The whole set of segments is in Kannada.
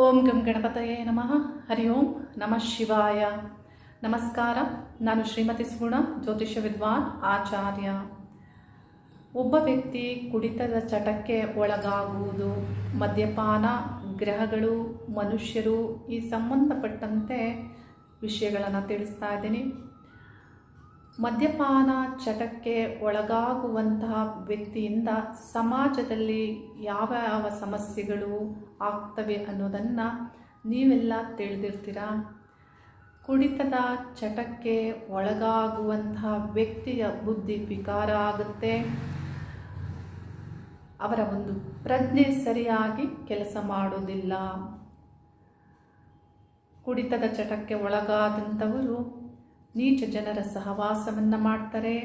ಓಂ ಗಂ ಗಣಪತಯೇ ನಮಃ. ಹರಿ ಓಂ ನಮಃ ಶಿವಾಯ. ನಮಸ್ಕಾರ. ನಾನು ಶ್ರೀಮತಿ ಸುಗುಣ, ಜ್ಯೋತಿಷ್ಯ ವಿದ್ವಾನ್ ಆಚಾರ್ಯ. ಒಬ್ಬ ವ್ಯಕ್ತಿ ಕುಡಿತದ ಚಟಕ್ಕೆ ಒಳಗಾಗುವುದು, ಮದ್ಯಪಾನ, ಗ್ರಹಗಳು, ಮನುಷ್ಯರು ಈ ಸಂಬಂಧಪಟ್ಟಂತೆ ವಿಷಯಗಳನ್ನು ತಿಳಿಸ್ತಾ ಇದ್ದೀನಿ. ಮದ್ಯಪಾನ ಚಟಕ್ಕೆ ಒಳಗಾಗುವಂತಹ ವ್ಯಕ್ತಿಯಿಂದ ಸಮಾಜದಲ್ಲಿ ಯಾವ ಯಾವ ಸಮಸ್ಯೆಗಳು ಆಗ್ತವೆ ಅನ್ನೋದನ್ನು ನೀವೆಲ್ಲ ತಿಳಿದಿರ್ತೀರ. ಕುಡಿತದ ಚಟಕ್ಕೆ ಒಳಗಾಗುವಂತಹ ವ್ಯಕ್ತಿಯ ಬುದ್ಧಿ ವಿಕಾರ ಆಗುತ್ತೆ. ಅವರ ಒಂದು ಪ್ರಜ್ಞೆ ಸರಿಯಾಗಿ ಕೆಲಸ ಮಾಡೋದಿಲ್ಲ. ಕುಡಿತದ ಚಟಕ್ಕೆ ಒಳಗಾದಂಥವರು ನೀಚ ಜನರ ಸಹವಾಸವನ್ನು ಮಾಡ್ತಾರೆ.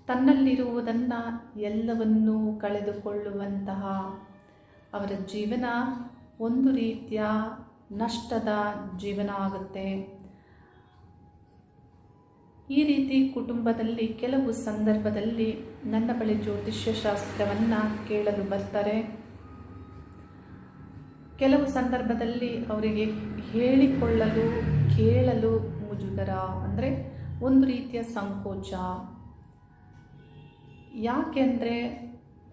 ತನ್ನಲ್ಲಿರುವುದನ್ನು ಎಲ್ಲವನ್ನೂ ಕಳೆದುಕೊಳ್ಳುವಂತಹ ಅವರ ಜೀವನ ಒಂದು ರೀತಿಯ ನಷ್ಟದ ಜೀವನ ಆಗುತ್ತೆ. ಈ ರೀತಿ ಕುಟುಂಬದಲ್ಲಿ ಕೆಲವು ಸಂದರ್ಭದಲ್ಲಿ ನನ್ನ ಬಳಿ ಜ್ಯೋತಿಷ್ಯ ಶಾಸ್ತ್ರವನ್ನು ಕೇಳಲು ಬರ್ತಾರೆ. ಕೆಲವು ಸಂದರ್ಭದಲ್ಲಿ ಅವರಿಗೆ ಹೇಳಿಕೊಳ್ಳಲು ಕೇಳಲು ಮುಜುಗರ, ಅಂದರೆ ಒಂದು ರೀತಿಯ ಸಂಕೋಚ. ಯಾಕೆಂದರೆ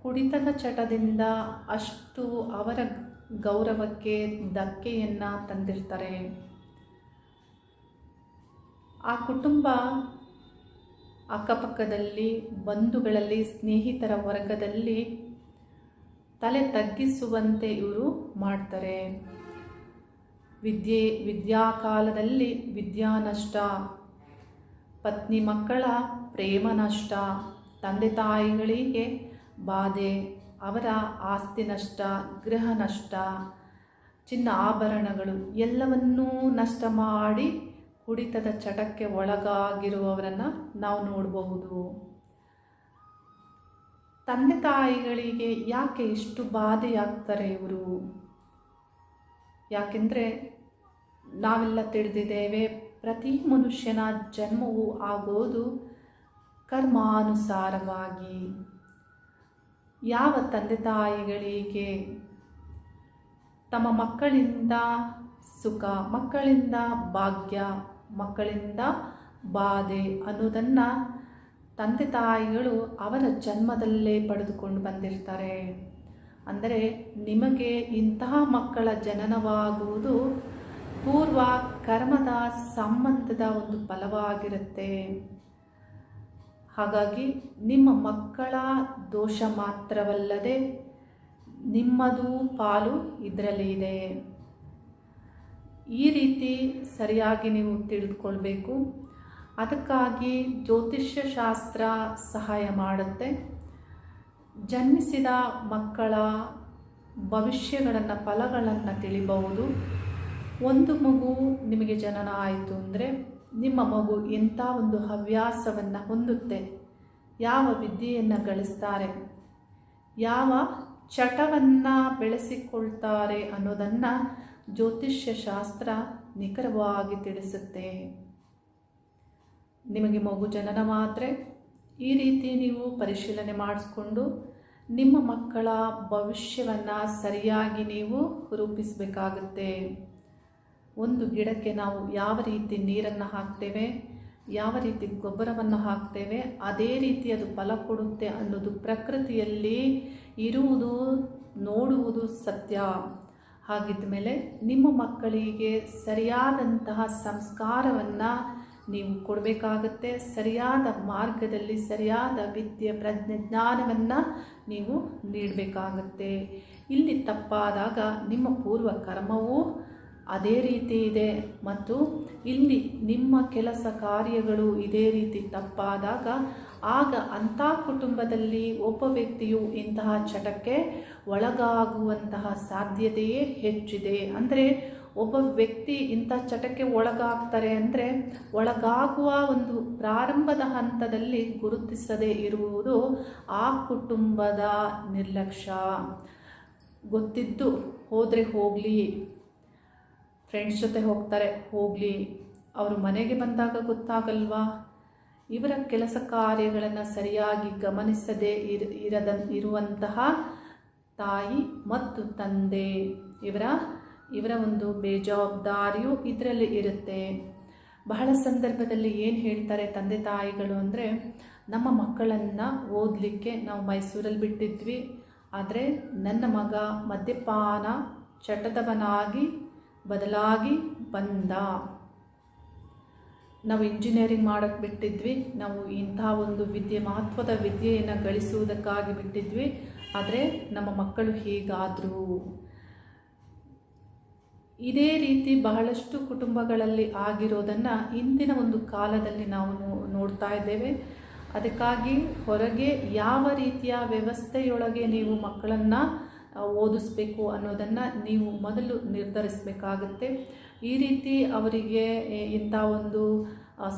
ಕುಡಿತದ ಚಟದಿಂದ ಅಷ್ಟು ಅವರ ಗೌರವಕ್ಕೆ ಧಕ್ಕೆಯನ್ನು ತಂದಿರ್ತಾರೆ. ಆ ಕುಟುಂಬ ಅಕ್ಕಪಕ್ಕದಲ್ಲಿ, ಬಂಧುಗಳಲ್ಲಿ, ಸ್ನೇಹಿತರ ವರ್ಗದಲ್ಲಿ ತಲೆ ತಗ್ಗಿಸುವಂತೆ ಇವರು ಮಾಡ್ತಾರೆ. ವಿದ್ಯಾಕಾಲದಲ್ಲಿ ವಿದ್ಯಾ ನಷ್ಟ, ಪತ್ನಿ ಮಕ್ಕಳ ಪ್ರೇಮ ನಷ್ಟ, ತಂದೆ ತಾಯಿಗಳಿಗೆ ಬಾಧೆ, ಅವರ ಆಸ್ತಿ ನಷ್ಟ, ಗೃಹ ನಷ್ಟ, ಚಿನ್ನ ಆಭರಣಗಳು ಎಲ್ಲವನ್ನೂ ನಷ್ಟ ಮಾಡಿ ಕುಡಿತದ ಚಟಕ್ಕೆ ಒಳಗಾಗಿರುವವರನ್ನು ನಾವು ನೋಡಬಹುದು. ತಂದೆ ತಾಯಿಗಳಿಗೆ ಯಾಕೆ ಇಷ್ಟು ಬಾಧೆಯಾಗ್ತಾರೆ ಇವರು? ಯಾಕೆಂದರೆ ನಾವೆಲ್ಲ ತಿಳಿದಿದ್ದೇವೆ, ಪ್ರತಿ ಮನುಷ್ಯನ ಜನ್ಮವು ಆಗೋದು ಕರ್ಮಾನುಸಾರವಾಗಿ. ಯಾವ ತಂದೆ ತಾಯಿಗಳಿಗೆ ತಮ್ಮ ಮಕ್ಕಳಿಂದ ಸುಖ, ಮಕ್ಕಳಿಂದ ಭಾಗ್ಯ, ಮಕ್ಕಳಿಂದ ಬಾಧೆ ಅನ್ನೋದನ್ನು ತಂದೆ ತಾಯಿಗಳು ಅವರ ಜನ್ಮದಲ್ಲೇ ಪಡೆದುಕೊಂಡು ಬಂದಿರ್ತಾರೆ. ಅಂದರೆ ನಿಮಗೆ ಇಂತಹ ಮಕ್ಕಳ ಜನನವಾಗುವುದು ಪೂರ್ವ ಕರ್ಮದ ಸಂಬಂಧದ ಒಂದು ಫಲವಾಗಿರುತ್ತೆ. ಹಾಗಾಗಿ ನಿಮ್ಮ ಮಕ್ಕಳ ದೋಷ ಮಾತ್ರವಲ್ಲದೆ ನಿಮ್ಮದು ಪಾಲು ಇದರಲ್ಲಿ ಇದೆ. ಈ ರೀತಿ ಸರಿಯಾಗಿ ನೀವು ತಿಳಿದುಕೊಳ್ಬೇಕು. ಅದಕ್ಕಾಗಿ ಜ್ಯೋತಿಷ್ಯ ಶಾಸ್ತ್ರ ಸಹಾಯ ಮಾಡುತ್ತೆ. ಜನ್ಮಿಸಿದ ಮಕ್ಕಳ ಭವಿಷ್ಯಗಳನ್ನು, ಫಲಗಳನ್ನು ತಿಳಿಬಹುದು. ಒಂದು ಮಗು ನಿಮಗೆ ಜನನ ಆಯಿತು ಅಂದರೆ ನಿಮ್ಮ ಮಗು ಎಂಥ ಒಂದು ಹವ್ಯಾಸವನ್ನು ಹೊಂದುತ್ತೆ, ಯಾವ ವಿದ್ಯೆಯನ್ನು ಗಳಿಸ್ತಾರೆ, ಯಾವ ಚಟವನ್ನು ಬೆಳೆಸಿಕೊಳ್ತಾರೆ ಅನ್ನೋದನ್ನು ಜ್ಯೋತಿಷ್ಯ ಶಾಸ್ತ್ರ ನಿಖರವಾಗಿ ತಿಳಿಸುತ್ತೆ. ನಿಮಗೆ ಮಗು ಜನನವಾದರೆ ಈ ರೀತಿ ನೀವು ಪರಿಶೀಲನೆ ಮಾಡಿಸ್ಕೊಂಡು ನಿಮ್ಮ ಮಕ್ಕಳ ಭವಿಷ್ಯವನ್ನು ಸರಿಯಾಗಿ ನೀವು ರೂಪಿಸಬೇಕಾಗುತ್ತೆ. ಒಂದು ಗಿಡಕ್ಕೆ ನಾವು ಯಾವ ರೀತಿ ನೀರನ್ನು ಹಾಕ್ತೇವೆ, ಯಾವ ರೀತಿ ಗೊಬ್ಬರವನ್ನು ಹಾಕ್ತೇವೆ, ಅದೇ ರೀತಿ ಅದು ಫಲ ಕೊಡುತ್ತೆ ಅನ್ನೋದು ಪ್ರಕೃತಿಯಲ್ಲಿ ಇರುವುದು, ನೋಡುವುದು ಸತ್ಯ. ಹಾಗಿದ್ದ ಮೇಲೆ ನಿಮ್ಮ ಮಕ್ಕಳಿಗೆ ಸರಿಯಾದಂತಹ ಸಂಸ್ಕಾರವನ್ನು ನೀವು ಕೊಡಬೇಕಾಗುತ್ತೆ. ಸರಿಯಾದ ಮಾರ್ಗದಲ್ಲಿ ಸರಿಯಾದ ವಿದ್ಯೆ, ಪ್ರಜ್ಞೆ, ಜ್ಞಾನವನ್ನು ನೀವು ನೀಡಬೇಕಾಗುತ್ತೆ. ಇಲ್ಲಿ ತಪ್ಪಾದಾಗ ನಿಮ್ಮ ಪೂರ್ವ ಕರ್ಮವೂ ಅದೇ ರೀತಿ ಇದೆ, ಮತ್ತು ಇಲ್ಲಿ ನಿಮ್ಮ ಕೆಲಸ ಕಾರ್ಯಗಳು ಇದೇ ರೀತಿ ತಪ್ಪಾದಾಗ ಆಗ ಅಂಥ ಕುಟುಂಬದಲ್ಲಿ ಒಬ್ಬ ವ್ಯಕ್ತಿಯು ಇಂತಹ ಚಟಕ್ಕೆ ಒಳಗಾಗುವಂತಹ ಸಾಧ್ಯತೆಯೇ ಹೆಚ್ಚಿದೆ. ಅಂದರೆ ಒಬ್ಬ ವ್ಯಕ್ತಿ ಇಂಥ ಚಟಕ್ಕೆ ಒಳಗಾಗ್ತಾರೆ ಅಂದರೆ ಒಳಗಾಗುವ ಒಂದು ಪ್ರಾರಂಭದ ಹಂತದಲ್ಲಿ ಗುರುತಿಸದೇ ಇರುವುದು ಆ ಕುಟುಂಬದ ನಿರ್ಲಕ್ಷ್ಯ. ಗೊತ್ತಿದ್ದು ಹೋದರೆ ಹೋಗಲಿ, ಫ್ರೆಂಡ್ಸ್ ಜೊತೆ ಹೋಗ್ತಾರೆ ಹೋಗಲಿ, ಅವರು ಮನೆಗೆ ಬಂದಾಗ ಗೊತ್ತಾಗಲ್ವಾ? ಇವರ ಕೆಲಸ ಕಾರ್ಯಗಳನ್ನು ಸರಿಯಾಗಿ ಗಮನಿಸದೇ ಇರುವಂತಹ ತಾಯಿ ಮತ್ತು ತಂದೆ ಇವರ ಒಂದು ಬೇಜವಾಬ್ದಾರಿಯು ಇದರಲ್ಲಿ ಇರುತ್ತೆ. ಬಹಳ ಸಂದರ್ಭದಲ್ಲಿ ಏನು ಹೇಳ್ತಾರೆ ತಂದೆ ತಾಯಿಗಳು ಅಂದರೆ, ನಮ್ಮ ಮಕ್ಕಳನ್ನು ಓದಲಿಕ್ಕೆ ನಾವು ಮೈಸೂರಲ್ಲಿ ಬಿಟ್ಟಿದ್ವಿ, ಆದರೆ ನನ್ನ ಮಗ ಮದ್ಯಪಾನ ಚಟದವನಾಗಿ ಬದಲಾಗಿ ಬಂದ. ನಾವು ಇಂಜಿನಿಯರಿಂಗ್ ಮಾಡೋಕ್ಕೆ ಬಿಟ್ಟಿದ್ವಿ, ನಾವು ಇಂಥ ಒಂದು ಮಹತ್ವದ ವಿದ್ಯೆಯನ್ನು ಗಳಿಸುವುದಕ್ಕಾಗಿ ಬಿಟ್ಟಿದ್ವಿ, ಆದರೆ ನಮ್ಮ ಮಕ್ಕಳು ಹೀಗಾದರು. ಇದೇ ರೀತಿ ಬಹಳಷ್ಟು ಕುಟುಂಬಗಳಲ್ಲಿ ಆಗಿರೋದನ್ನು ಇಂದಿನ ಒಂದು ಕಾಲದಲ್ಲಿ ನಾವು ನೋಡ್ತಾ ಇದ್ದೇವೆ. ಅದಕ್ಕಾಗಿ ಹೊರಗೆ ಯಾವ ರೀತಿಯ ವ್ಯವಸ್ಥೆಯೊಳಗೆ ನೀವು ಮಕ್ಕಳನ್ನು ಓದಿಸ್ಬೇಕು ಅನ್ನೋದನ್ನು ನೀವು ಮೊದಲು ನಿರ್ಧರಿಸಬೇಕಾಗುತ್ತೆ. ಈ ರೀತಿ ಅವರಿಗೆ ಇಂಥ ಒಂದು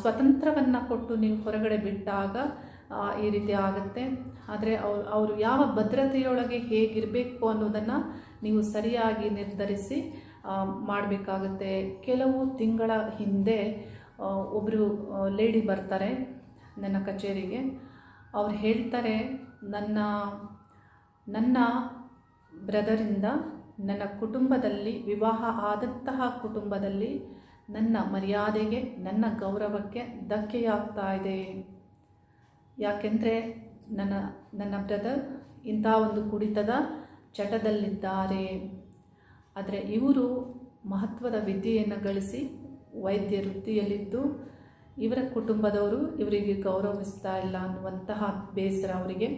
ಸ್ವತಂತ್ರವನ್ನು ಕೊಟ್ಟು ನೀವು ಹೊರಗಡೆ ಬಿಟ್ಟಾಗ ಈ ರೀತಿ ಆಗುತ್ತೆ. ಆದರೆ ಅವರು ಯಾವ ಭದ್ರತೆಯೊಳಗೆ ಹೇಗಿರಬೇಕು ಅನ್ನೋದನ್ನು ನೀವು ಸರಿಯಾಗಿ ನಿರ್ಧರಿಸಿ ಮಾಡಬೇಕಾಗುತ್ತೆ. ಕೆಲವು ತಿಂಗಳ ಹಿಂದೆ ಒಬ್ಬರು ಲೇಡಿ ಬರ್ತಾರೆ ನನ್ನ ಕಚೇರಿಗೆ. ಅವ್ರು ಹೇಳ್ತಾರೆ, ನನ್ನ ಬ್ರದರಿಂದ ನನ್ನ ಕುಟುಂಬದಲ್ಲಿ, ವಿವಾಹ ಆದಂತಹ ಕುಟುಂಬದಲ್ಲಿ ನನ್ನ ಮರ್ಯಾದೆಗೆ, ನನ್ನ ಗೌರವಕ್ಕೆ ಧಕ್ಕೆಯಾಗ್ತಾ ಇದೆ. ಯಾಕೆಂದರೆ ನನ್ನ ಬ್ರದರ್ ಇಂಥ ಒಂದು ಕುಡಿತದ ಚಟದಲ್ಲಿದ್ದಾರೆ. ಆದರೆ ಇವರು ಮಹತ್ವದ ವಿದ್ಯೆಯನ್ನು ಗಳಿಸಿ ವೈದ್ಯ ವೃತ್ತಿಯಲ್ಲಿದ್ದು ಇವರ ಕುಟುಂಬದವರು ಇವರಿಗೆ ಗೌರವಿಸ್ತಾ ಇಲ್ಲ ಅನ್ನುವಂತಹ ಬೇಸರ ಅವರಿಗೆ.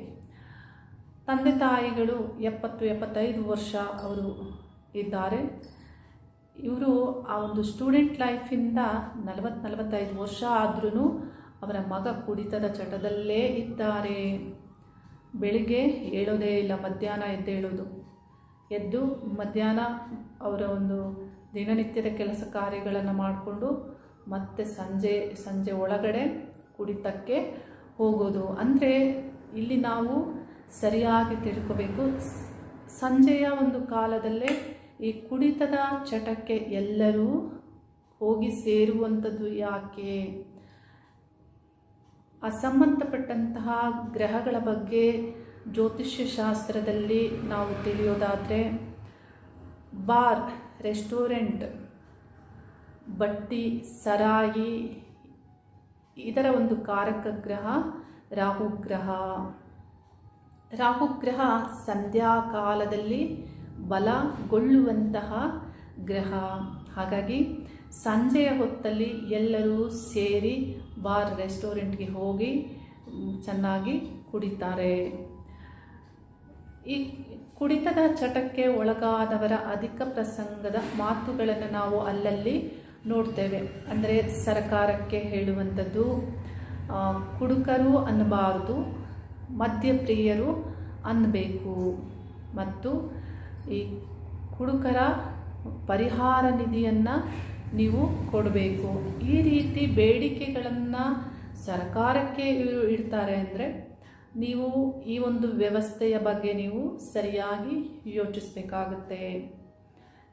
ತಂದೆ ತಾಯಿಗಳು 70-75 ವರ್ಷ ಅವರು ಇದ್ದಾರೆ. ಇವರು ಆ ಒಂದು ಸ್ಟೂಡೆಂಟ್ ಲೈಫಿಂದ 40-45 ವರ್ಷ ಆದ್ರೂ ಅವರ ಮಗ ಕುಡಿತದ ಚಟದಲ್ಲೇ ಇದ್ದಾರೆ. ಬೆಳಿಗ್ಗೆ ಹೇಳೋದೇ ಇಲ್ಲ, ಮಧ್ಯಾಹ್ನ ಎದ್ದು ಮಧ್ಯಾಹ್ನ ಅವರ ಒಂದು ದಿನನಿತ್ಯದ ಕೆಲಸ ಕಾರ್ಯಗಳನ್ನು ಮಾಡಿಕೊಂಡು ಮತ್ತೆ ಸಂಜೆ ಒಳಗಡೆ ಕುಡಿತಕ್ಕೆ ಹೋಗೋದು. ಅಂದರೆ ಇಲ್ಲಿ ನಾವು ಸರಿಯಾಗಿ ತಿಳ್ಕೋಬೇಕು, ಸಂಜೆಯ ಒಂದು ಕಾಲದಲ್ಲೇ ಈ ಕುಡಿತದ ಚಟಕ್ಕೆ ಎಲ್ಲರೂ ಹೋಗಿ ಸೇರುವಂಥದ್ದು ಯಾಕೆ? ಅಸಂಬಂಧಪಟ್ಟಂತಹ ಗ್ರಹಗಳ ಬಗ್ಗೆ ಜ್ಯೋತಿಷ್ಯ ಶಾಸ್ತ್ರದಲ್ಲಿ ನಾವು ತಿಳಿಯೋದಾದರೆ, ಬಾರ್, ರೆಸ್ಟೋರೆಂಟ್, ಬಟ್ಟಿ, ಸರಾಯಿ, ಇದರ ಒಂದು ಕಾರಕ ಗ್ರಹ ರಾಹುಗ್ರಹ. ರಾಹುಗ್ರಹ ಸಂಧ್ಯಾಕಾಲದಲ್ಲಿ ಬಲಗೊಳ್ಳುವಂತಹ ಗ್ರಹ. ಹಾಗಾಗಿ ಸಂಜೆಯ ಹೊತ್ತಲ್ಲಿ ಎಲ್ಲರೂ ಸೇರಿ ಬಾರ್, ರೆಸ್ಟೋರೆಂಟ್ಗೆ ಹೋಗಿ ಚೆನ್ನಾಗಿ ಕುಡಿತಾರೆ. ಈ ಕುಡಿತದ ಚಟಕ್ಕೆ ಒಳಗಾದವರ ಅಧಿಕ ಪ್ರಸಂಗದ ಮಾತುಗಳನ್ನು ನಾವು ಅಲ್ಲಲ್ಲಿ ನೋಡ್ತೇವೆ. ಅಂದರೆ ಸರ್ಕಾರಕ್ಕೆ ಹೇಳುವಂಥದ್ದು, ಕುಡುಕರು ಅನ್ನಬಾರದು, ಮದ್ಯಪ್ರಿಯರು ಅನ್ನಬೇಕು, ಮತ್ತು ಈ ಕುಡುಕರ ಪರಿಹಾರ ನಿಧಿಯನ್ನು ನೀವು ಕೊಡಬೇಕು. ಈ ರೀತಿ ಬೇಡಿಕೆಗಳನ್ನು ಸರ್ಕಾರಕ್ಕೆ ಇಡ್ತಾರೆ. ಅಂದರೆ ನೀವು ಈ ಒಂದು ವ್ಯವಸ್ಥೆಯ ಬಗ್ಗೆ ನೀವು ಸರಿಯಾಗಿ ಯೋಚಿಸಬೇಕಾಗುತ್ತೆ.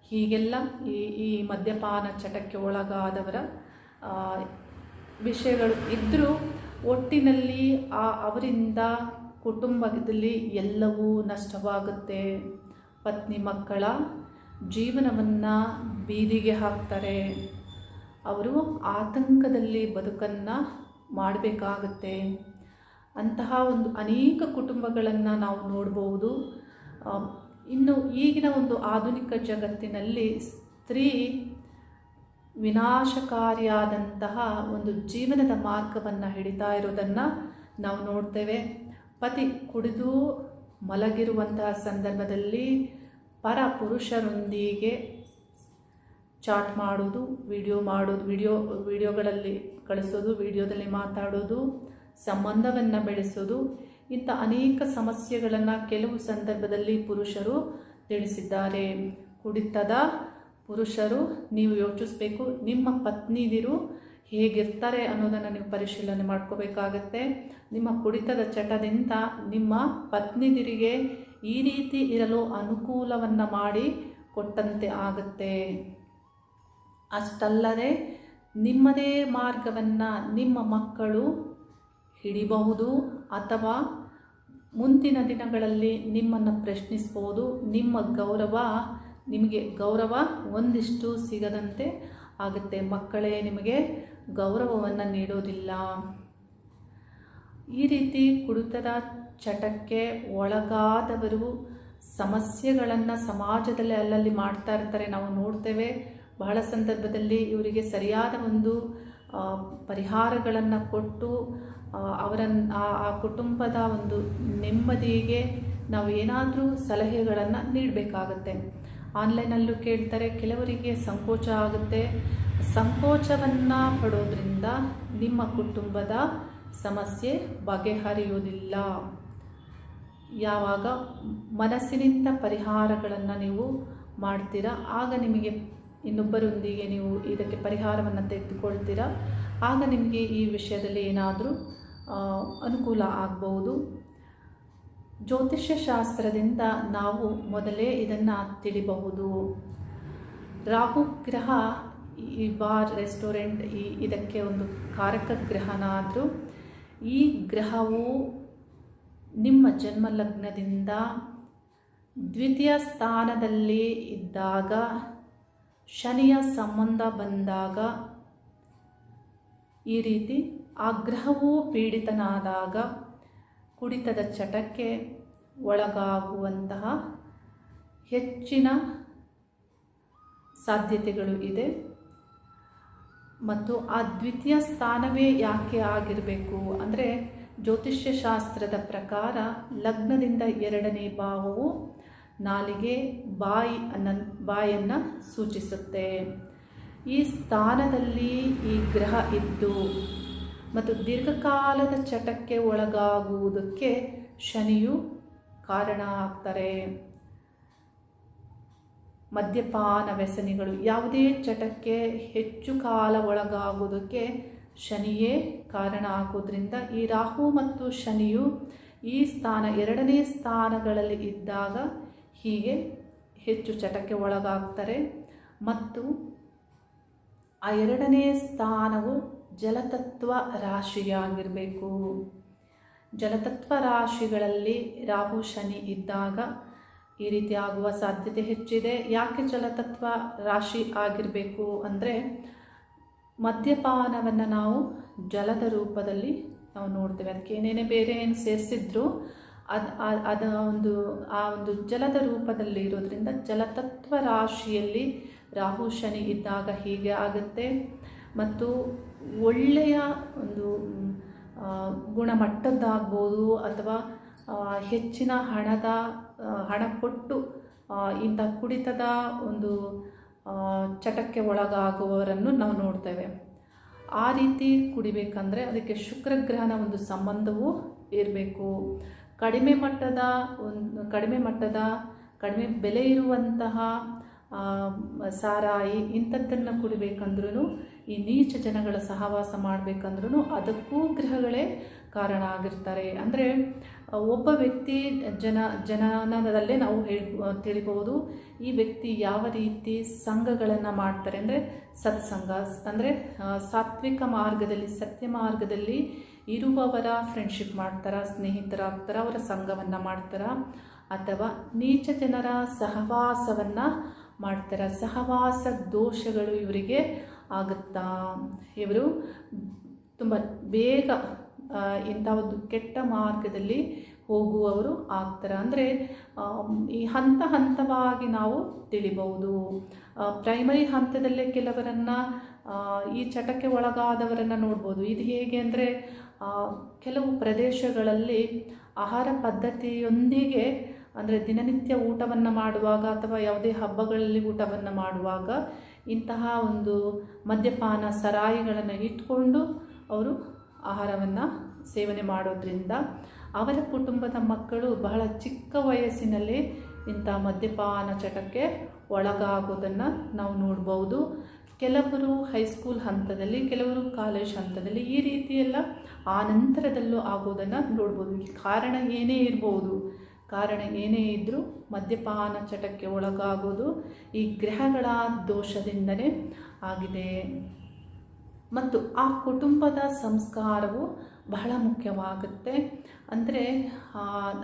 ಹೀಗೆಲ್ಲ ಈ ಮದ್ಯಪಾನ ಚಟಕ್ಕೆ ಒಳಗಾದವರ ವಿಷಯಗಳು ಇದ್ದರೂ ಒಟ್ಟಿನಲ್ಲಿ ಅವರಿಂದ ಕುಟುಂಬದಲ್ಲಿ ಎಲ್ಲವೂ ನಷ್ಟವಾಗುತ್ತೆ. ಪತ್ನಿ ಮಕ್ಕಳ ಜೀವನವನ್ನು ಬೀದಿಗೆ ಹಾಕ್ತಾರೆ. ಅವರು ಆತಂಕದಲ್ಲಿ ಬದುಕನ್ನು ಮಾಡಬೇಕಾಗುತ್ತೆ. ಅಂತಹ ಒಂದು ಅನೇಕ ಕುಟುಂಬಗಳನ್ನು ನಾವು ನೋಡ್ಬೋದು. ಇನ್ನು ಈಗಿನ ಒಂದು ಆಧುನಿಕ ಜಗತ್ತಿನಲ್ಲಿ ಸ್ತ್ರೀ ವಿನಾಶಕಾರಿಯಾದಂತಹ ಒಂದು ಜೀವನದ ಮಾರ್ಗವನ್ನು ಹಿಡಿತಾ ಇರೋದನ್ನು ನಾವು ನೋಡ್ತೇವೆ. ಪತಿ ಕುಡಿದು ಮಲಗಿರುವಂತಹ ಸಂದರ್ಭದಲ್ಲಿ ಪರ ಪುರುಷರೊಂದಿಗೆ ಚಾಟ್ ಮಾಡೋದು, ವಿಡಿಯೋಗಳಲ್ಲಿ ಕಳಿಸೋದು, ವಿಡಿಯೋದಲ್ಲಿ ಮಾತಾಡೋದು, ಸಂಬಂಧವನ್ನು ಬೆಳೆಸೋದು, ಇಂಥ ಅನೇಕ ಸಮಸ್ಯೆಗಳನ್ನು ಕೆಲವು ಸಂದರ್ಭದಲ್ಲಿ ಪುರುಷರು ತಿಳಿಸಿದ್ದಾರೆ. ಕುಡಿತದ ಪುರುಷರು ನೀವು ಯೋಚಿಸಬೇಕು, ನಿಮ್ಮ ಪತ್ನಿದಿರು ಹೇಗಿರ್ತಾರೆ ಅನ್ನೋದನ್ನು ನೀವು ಪರಿಶೀಲನೆ ಮಾಡ್ಕೋಬೇಕಾಗತ್ತೆ. ನಿಮ್ಮ ಕುಡಿತದ ಚಟದಿಂದ ನಿಮ್ಮ ಪತ್ನಿದಿರಿಗೆ ಈ ರೀತಿ ಇರಲು ಅನುಕೂಲವನ್ನು ಮಾಡಿ ಕೊಟ್ಟಂತೆ ಆಗುತ್ತೆ. ಅಷ್ಟಲ್ಲದೆ ನಿಮ್ಮದೇ ಮಾರ್ಗವನ್ನು ನಿಮ್ಮ ಮಕ್ಕಳು ಹಿಡಿಬಹುದು, ಅಥವಾ ಮುಂದಿನ ದಿನಗಳಲ್ಲಿ ನಿಮ್ಮನ್ನು ಪ್ರಶ್ನಿಸ್ಬೋದು. ನಿಮ್ಮ ಗೌರವ ನಿಮಗೆ ಗೌರವ ಒಂದಿಷ್ಟು ಸಿಗದಂತೆ ಆಗುತ್ತೆ. ಮಕ್ಕಳೇ ನಿಮಗೆ ಗೌರವವನ್ನು ನೀಡೋದಿಲ್ಲ. ಈ ರೀತಿ ಕುಡಿತದ ಚಟಕ್ಕೆ ಒಳಗಾದವರು ಸಮಸ್ಯೆಗಳನ್ನು ಸಮಾಜದಲ್ಲಿ ಅಲ್ಲಲ್ಲಿ ಮಾಡ್ತಾ ಇರ್ತಾರೆ, ನಾವು ನೋಡ್ತೇವೆ. ಬಹಳ ಸಂದರ್ಭದಲ್ಲಿ ಇವರಿಗೆ ಸರಿಯಾದ ಒಂದು ಪರಿಹಾರಗಳನ್ನು ಕೊಟ್ಟು ಆ ಕುಟುಂಬದ ಒಂದು ನೆಮ್ಮದಿಗೆ ನಾವು ಏನಾದರೂ ಸಲಹೆಗಳನ್ನು ನೀಡಬೇಕಾಗತ್ತೆ. ಆನ್ಲೈನಲ್ಲೂ ಕೇಳ್ತಾರೆ, ಕೆಲವರಿಗೆ ಸಂಕೋಚ ಆಗುತ್ತೆ. ಸಂಕೋಚವನ್ನು ಪಡೋದ್ರಿಂದ ನಿಮ್ಮ ಕುಟುಂಬದ ಸಮಸ್ಯೆ ಬಗೆಹರಿಯುವುದಿಲ್ಲ. ಯಾವಾಗ ಮನಸ್ಸಿನಿಂದ ಪರಿಹಾರಗಳನ್ನು ನೀವು ಮಾಡ್ತೀರಾ, ಆಗ ನಿಮಗೆ ಇನ್ನೊಬ್ಬರೊಂದಿಗೆ ನೀವು ಇದಕ್ಕೆ ಪರಿಹಾರವನ್ನು ತೆಗೆದುಕೊಳ್ತೀರಾ, ಆಗ ನಿಮಗೆ ಈ ವಿಷಯದಲ್ಲಿ ಏನಾದರೂ ಅನುಕೂಲ ಆಗ್ಬೋದು. ಜ್ಯೋತಿಷ್ಯ ಶಾಸ್ತ್ರದಿಂದ ನಾವು ಮೊದಲೇ ಇದನ್ನು ತಿಳಿಬಹುದು. ರಾಹು ಗ್ರಹ ಈ ಬಾರ್, ರೆಸ್ಟೋರೆಂಟ್ ಇದಕ್ಕೆ ಒಂದು ಕಾರಕ ಗ್ರಹನಾದರೂ ಈ ಗ್ರಹವು ನಿಮ್ಮ ಜನ್ಮ ಲಗ್ನದಿಂದ ದ್ವಿತೀಯ ಸ್ಥಾನದಲ್ಲಿ ಇದ್ದಾಗ, ಶನಿಯ ಸಂಬಂಧ ಬಂದಾಗ, ಈ ರೀತಿ ಆ ಗ್ರಹವು ಪೀಡಿತನಾದಾಗ ಕುಡಿತದ ಚಟಕ್ಕೆ ಒಳಗಾಗುವಂತಹ ಹೆಚ್ಚಿನ ಸಾಧ್ಯತೆಗಳು ಇದೆ. ಮತ್ತು ಆ ದ್ವಿತೀಯ ಸ್ಥಾನವೇ ಯಾಕೆ ಆಗಿರಬೇಕು ಅಂದರೆ, ಜ್ಯೋತಿಷ್ಯ ಶಾಸ್ತ್ರದ ಪ್ರಕಾರ ಲಗ್ನದಿಂದ 2ನೇ ಭಾವವು ನಾಲಿಗೆ, ಬಾಯನ್ನು ಸೂಚಿಸುತ್ತೆ. ಈ ಸ್ಥಾನದಲ್ಲಿ ಈ ಗ್ರಹ ಇದ್ದು ಮತ್ತು ದೀರ್ಘಕಾಲದ ಚಟಕ್ಕೆ ಒಳಗಾಗುವುದಕ್ಕೆ ಶನಿಯು ಕಾರಣ ಆಗ್ತಾರೆ. ಮದ್ಯಪಾನ ವ್ಯಸನಿಗಳು ಯಾವುದೇ ಚಟಕ್ಕೆ ಹೆಚ್ಚು ಕಾಲ ಒಳಗಾಗುವುದಕ್ಕೆ ಶನಿಯೇ ಕಾರಣ ಆಗೋದ್ರಿಂದ ಈ ರಾಹು ಮತ್ತು ಶನಿಯು ಈ ಸ್ಥಾನ 2ನೇ ಸ್ಥಾನಗಳಲ್ಲಿ ಇದ್ದಾಗ ಹೀಗೆ ಹೆಚ್ಚು ಚಟಕ್ಕೆ ಒಳಗಾಗ್ತಾರೆ. ಮತ್ತು ಆ 2ನೇ ಸ್ಥಾನವು ಜಲತತ್ವ ರಾಶಿಯಾಗಿರಬೇಕು. ಜಲತತ್ವ ರಾಶಿಗಳಲ್ಲಿ ರಾಹು ಶನಿ ಇದ್ದಾಗ ಈ ರೀತಿ ಆಗುವ ಸಾಧ್ಯತೆ ಹೆಚ್ಚಿದೆ. ಯಾಕೆ ಜಲತತ್ವ ರಾಶಿ ಆಗಿರಬೇಕು ಅಂದರೆ, ಮದ್ಯಪಾನವನ್ನು ನಾವು ಜಲದ ರೂಪದಲ್ಲಿ ನಾವು ನೋಡ್ತೇವೆ. ಅದಕ್ಕೆ ಏನೇನೇ ಬೇರೆ ಏನು ಸೇರಿಸಿದ್ರು ಆ ಒಂದು ಜಲದ ರೂಪದಲ್ಲಿ ಇರೋದ್ರಿಂದ ಜಲತತ್ವ ರಾಶಿಯಲ್ಲಿ ರಾಹು ಶನಿ ಇದ್ದಾಗ ಹೀಗೆ ಆಗುತ್ತೆ. ಮತ್ತು ಒಳ್ಳೆಯ ಒಂದು ಗುಣಮಟ್ಟದ್ದಾಗ್ಬೋದು ಅಥವಾ ಹೆಚ್ಚಿನ ಹಣ ಕೊಟ್ಟು ಇಂಥ ಕುಡಿತದ ಒಂದು ಚಟಕ್ಕೆ ಒಳಗಾಗುವವರನ್ನು ನಾವು ನೋಡ್ತೇವೆ. ಆ ರೀತಿ ಕುಡಿಬೇಕಂದ್ರೆ ಅದಕ್ಕೆ ಶುಕ್ರಗ್ರಹನ ಒಂದು ಸಂಬಂಧವೂ ಇರಬೇಕು. ಕಡಿಮೆ ಬೆಲೆ ಇರುವಂತಹ ಸಾರಾಯಿ ಇಂಥದ್ದನ್ನು ಕುಡಿಬೇಕಂದ್ರೂ, ಈ ನೀಚ ಜನಗಳ ಸಹವಾಸ ಮಾಡಬೇಕಂದ್ರೂ ಅದಕ್ಕೂ ಗ್ರಹಗಳೇ ಕಾರಣ ಆಗಿರ್ತಾರೆ. ಅಂದರೆ ಒಬ್ಬ ವ್ಯಕ್ತಿ ಜನನದಲ್ಲೇ ನಾವು ತಿಳಿಬಹುದು ಈ ವ್ಯಕ್ತಿ ಯಾವ ರೀತಿ ಸಂಘಗಳನ್ನು ಮಾಡ್ತಾರೆ. ಅಂದರೆ ಸತ್ಸಂಗ ಅಂದರೆ ಸಾತ್ವಿಕ ಮಾರ್ಗದಲ್ಲಿ, ಸತ್ಯ ಮಾರ್ಗದಲ್ಲಿ ಇರುವವರ ಫ್ರೆಂಡ್ಶಿಪ್ ಮಾಡ್ತಾರ, ಸ್ನೇಹಿತರಾಗ್ತಾರ, ಅವರ ಸಂಘವನ್ನು ಮಾಡ್ತಾರ, ಅಥವಾ ನೀಚ ಜನರ ಸಹವಾಸವನ್ನು ಮಾಡ್ತಾರೆ. ಸಹವಾಸ ದೋಷಗಳು ಇವರಿಗೆ ಆಗುತ್ತಾ, ಇವರು ತುಂಬ ಬೇಗ ಇಂಥ ಒಂದು ಕೆಟ್ಟ ಮಾರ್ಗದಲ್ಲಿ ಹೋಗುವವರು ಆಗ್ತಾರೆ. ಅಂದರೆ ಈ ಹಂತವಾಗಿ ನಾವು ತಿಳಿಬಹುದು. ಪ್ರೈಮರಿ ಹಂತದಲ್ಲೇ ಕೆಲವರನ್ನು ಈ ಚಟಕ್ಕೆ ಒಳಗಾದವರನ್ನು ನೋಡ್ಬೋದು. ಇದು ಹೇಗೆ ಅಂದರೆ, ಕೆಲವು ಪ್ರದೇಶಗಳಲ್ಲಿ ಆಹಾರ ಪದ್ಧತಿಯೊಂದಿಗೆ, ಅಂದರೆ ದಿನನಿತ್ಯ ಊಟವನ್ನು ಮಾಡುವಾಗ ಅಥವಾ ಯಾವುದೇ ಹಬ್ಬಗಳಲ್ಲಿ ಊಟವನ್ನು ಮಾಡುವಾಗ ಇಂತಹ ಒಂದು ಮದ್ಯಪಾನ ಸರಾಯಿಗಳನ್ನು ಇಟ್ಕೊಂಡು ಅವರು ಆಹಾರವನ್ನು ಸೇವನೆ ಮಾಡೋದ್ರಿಂದ ಅವರ ಕುಟುಂಬದ ಮಕ್ಕಳು ಬಹಳ ಚಿಕ್ಕ ವಯಸ್ಸಿನಲ್ಲಿ ಇಂಥ ಮದ್ಯಪಾನ ಚಟಕ್ಕೆ ಒಳಗಾಗೋದನ್ನು ನಾವು ನೋಡ್ಬೋದು. ಕೆಲವರು ಹೈಸ್ಕೂಲ್ ಹಂತದಲ್ಲಿ, ಕೆಲವರು ಕಾಲೇಜ್ ಹಂತದಲ್ಲಿ, ಈ ರೀತಿಯೆಲ್ಲ ಆ ನಂತರದಲ್ಲೂ ಆಗೋದನ್ನು ನೋಡ್ಬೋದು. ಕಾರಣ ಏನೇ ಇರ್ಬೋದು, ಕಾರಣ ಏನೇ ಇದ್ದರೂ ಮದ್ಯಪಾನ ಚಟಕ್ಕೆ ಒಳಗಾಗೋದು ಈ ಗ್ರಹಗಳ ದೋಷದಿಂದಲೇ ಆಗಿದೆ. ಮತ್ತು ಆ ಕುಟುಂಬದ ಸಂಸ್ಕಾರವು ಬಹಳ ಮುಖ್ಯವಾಗುತ್ತೆ. ಅಂದರೆ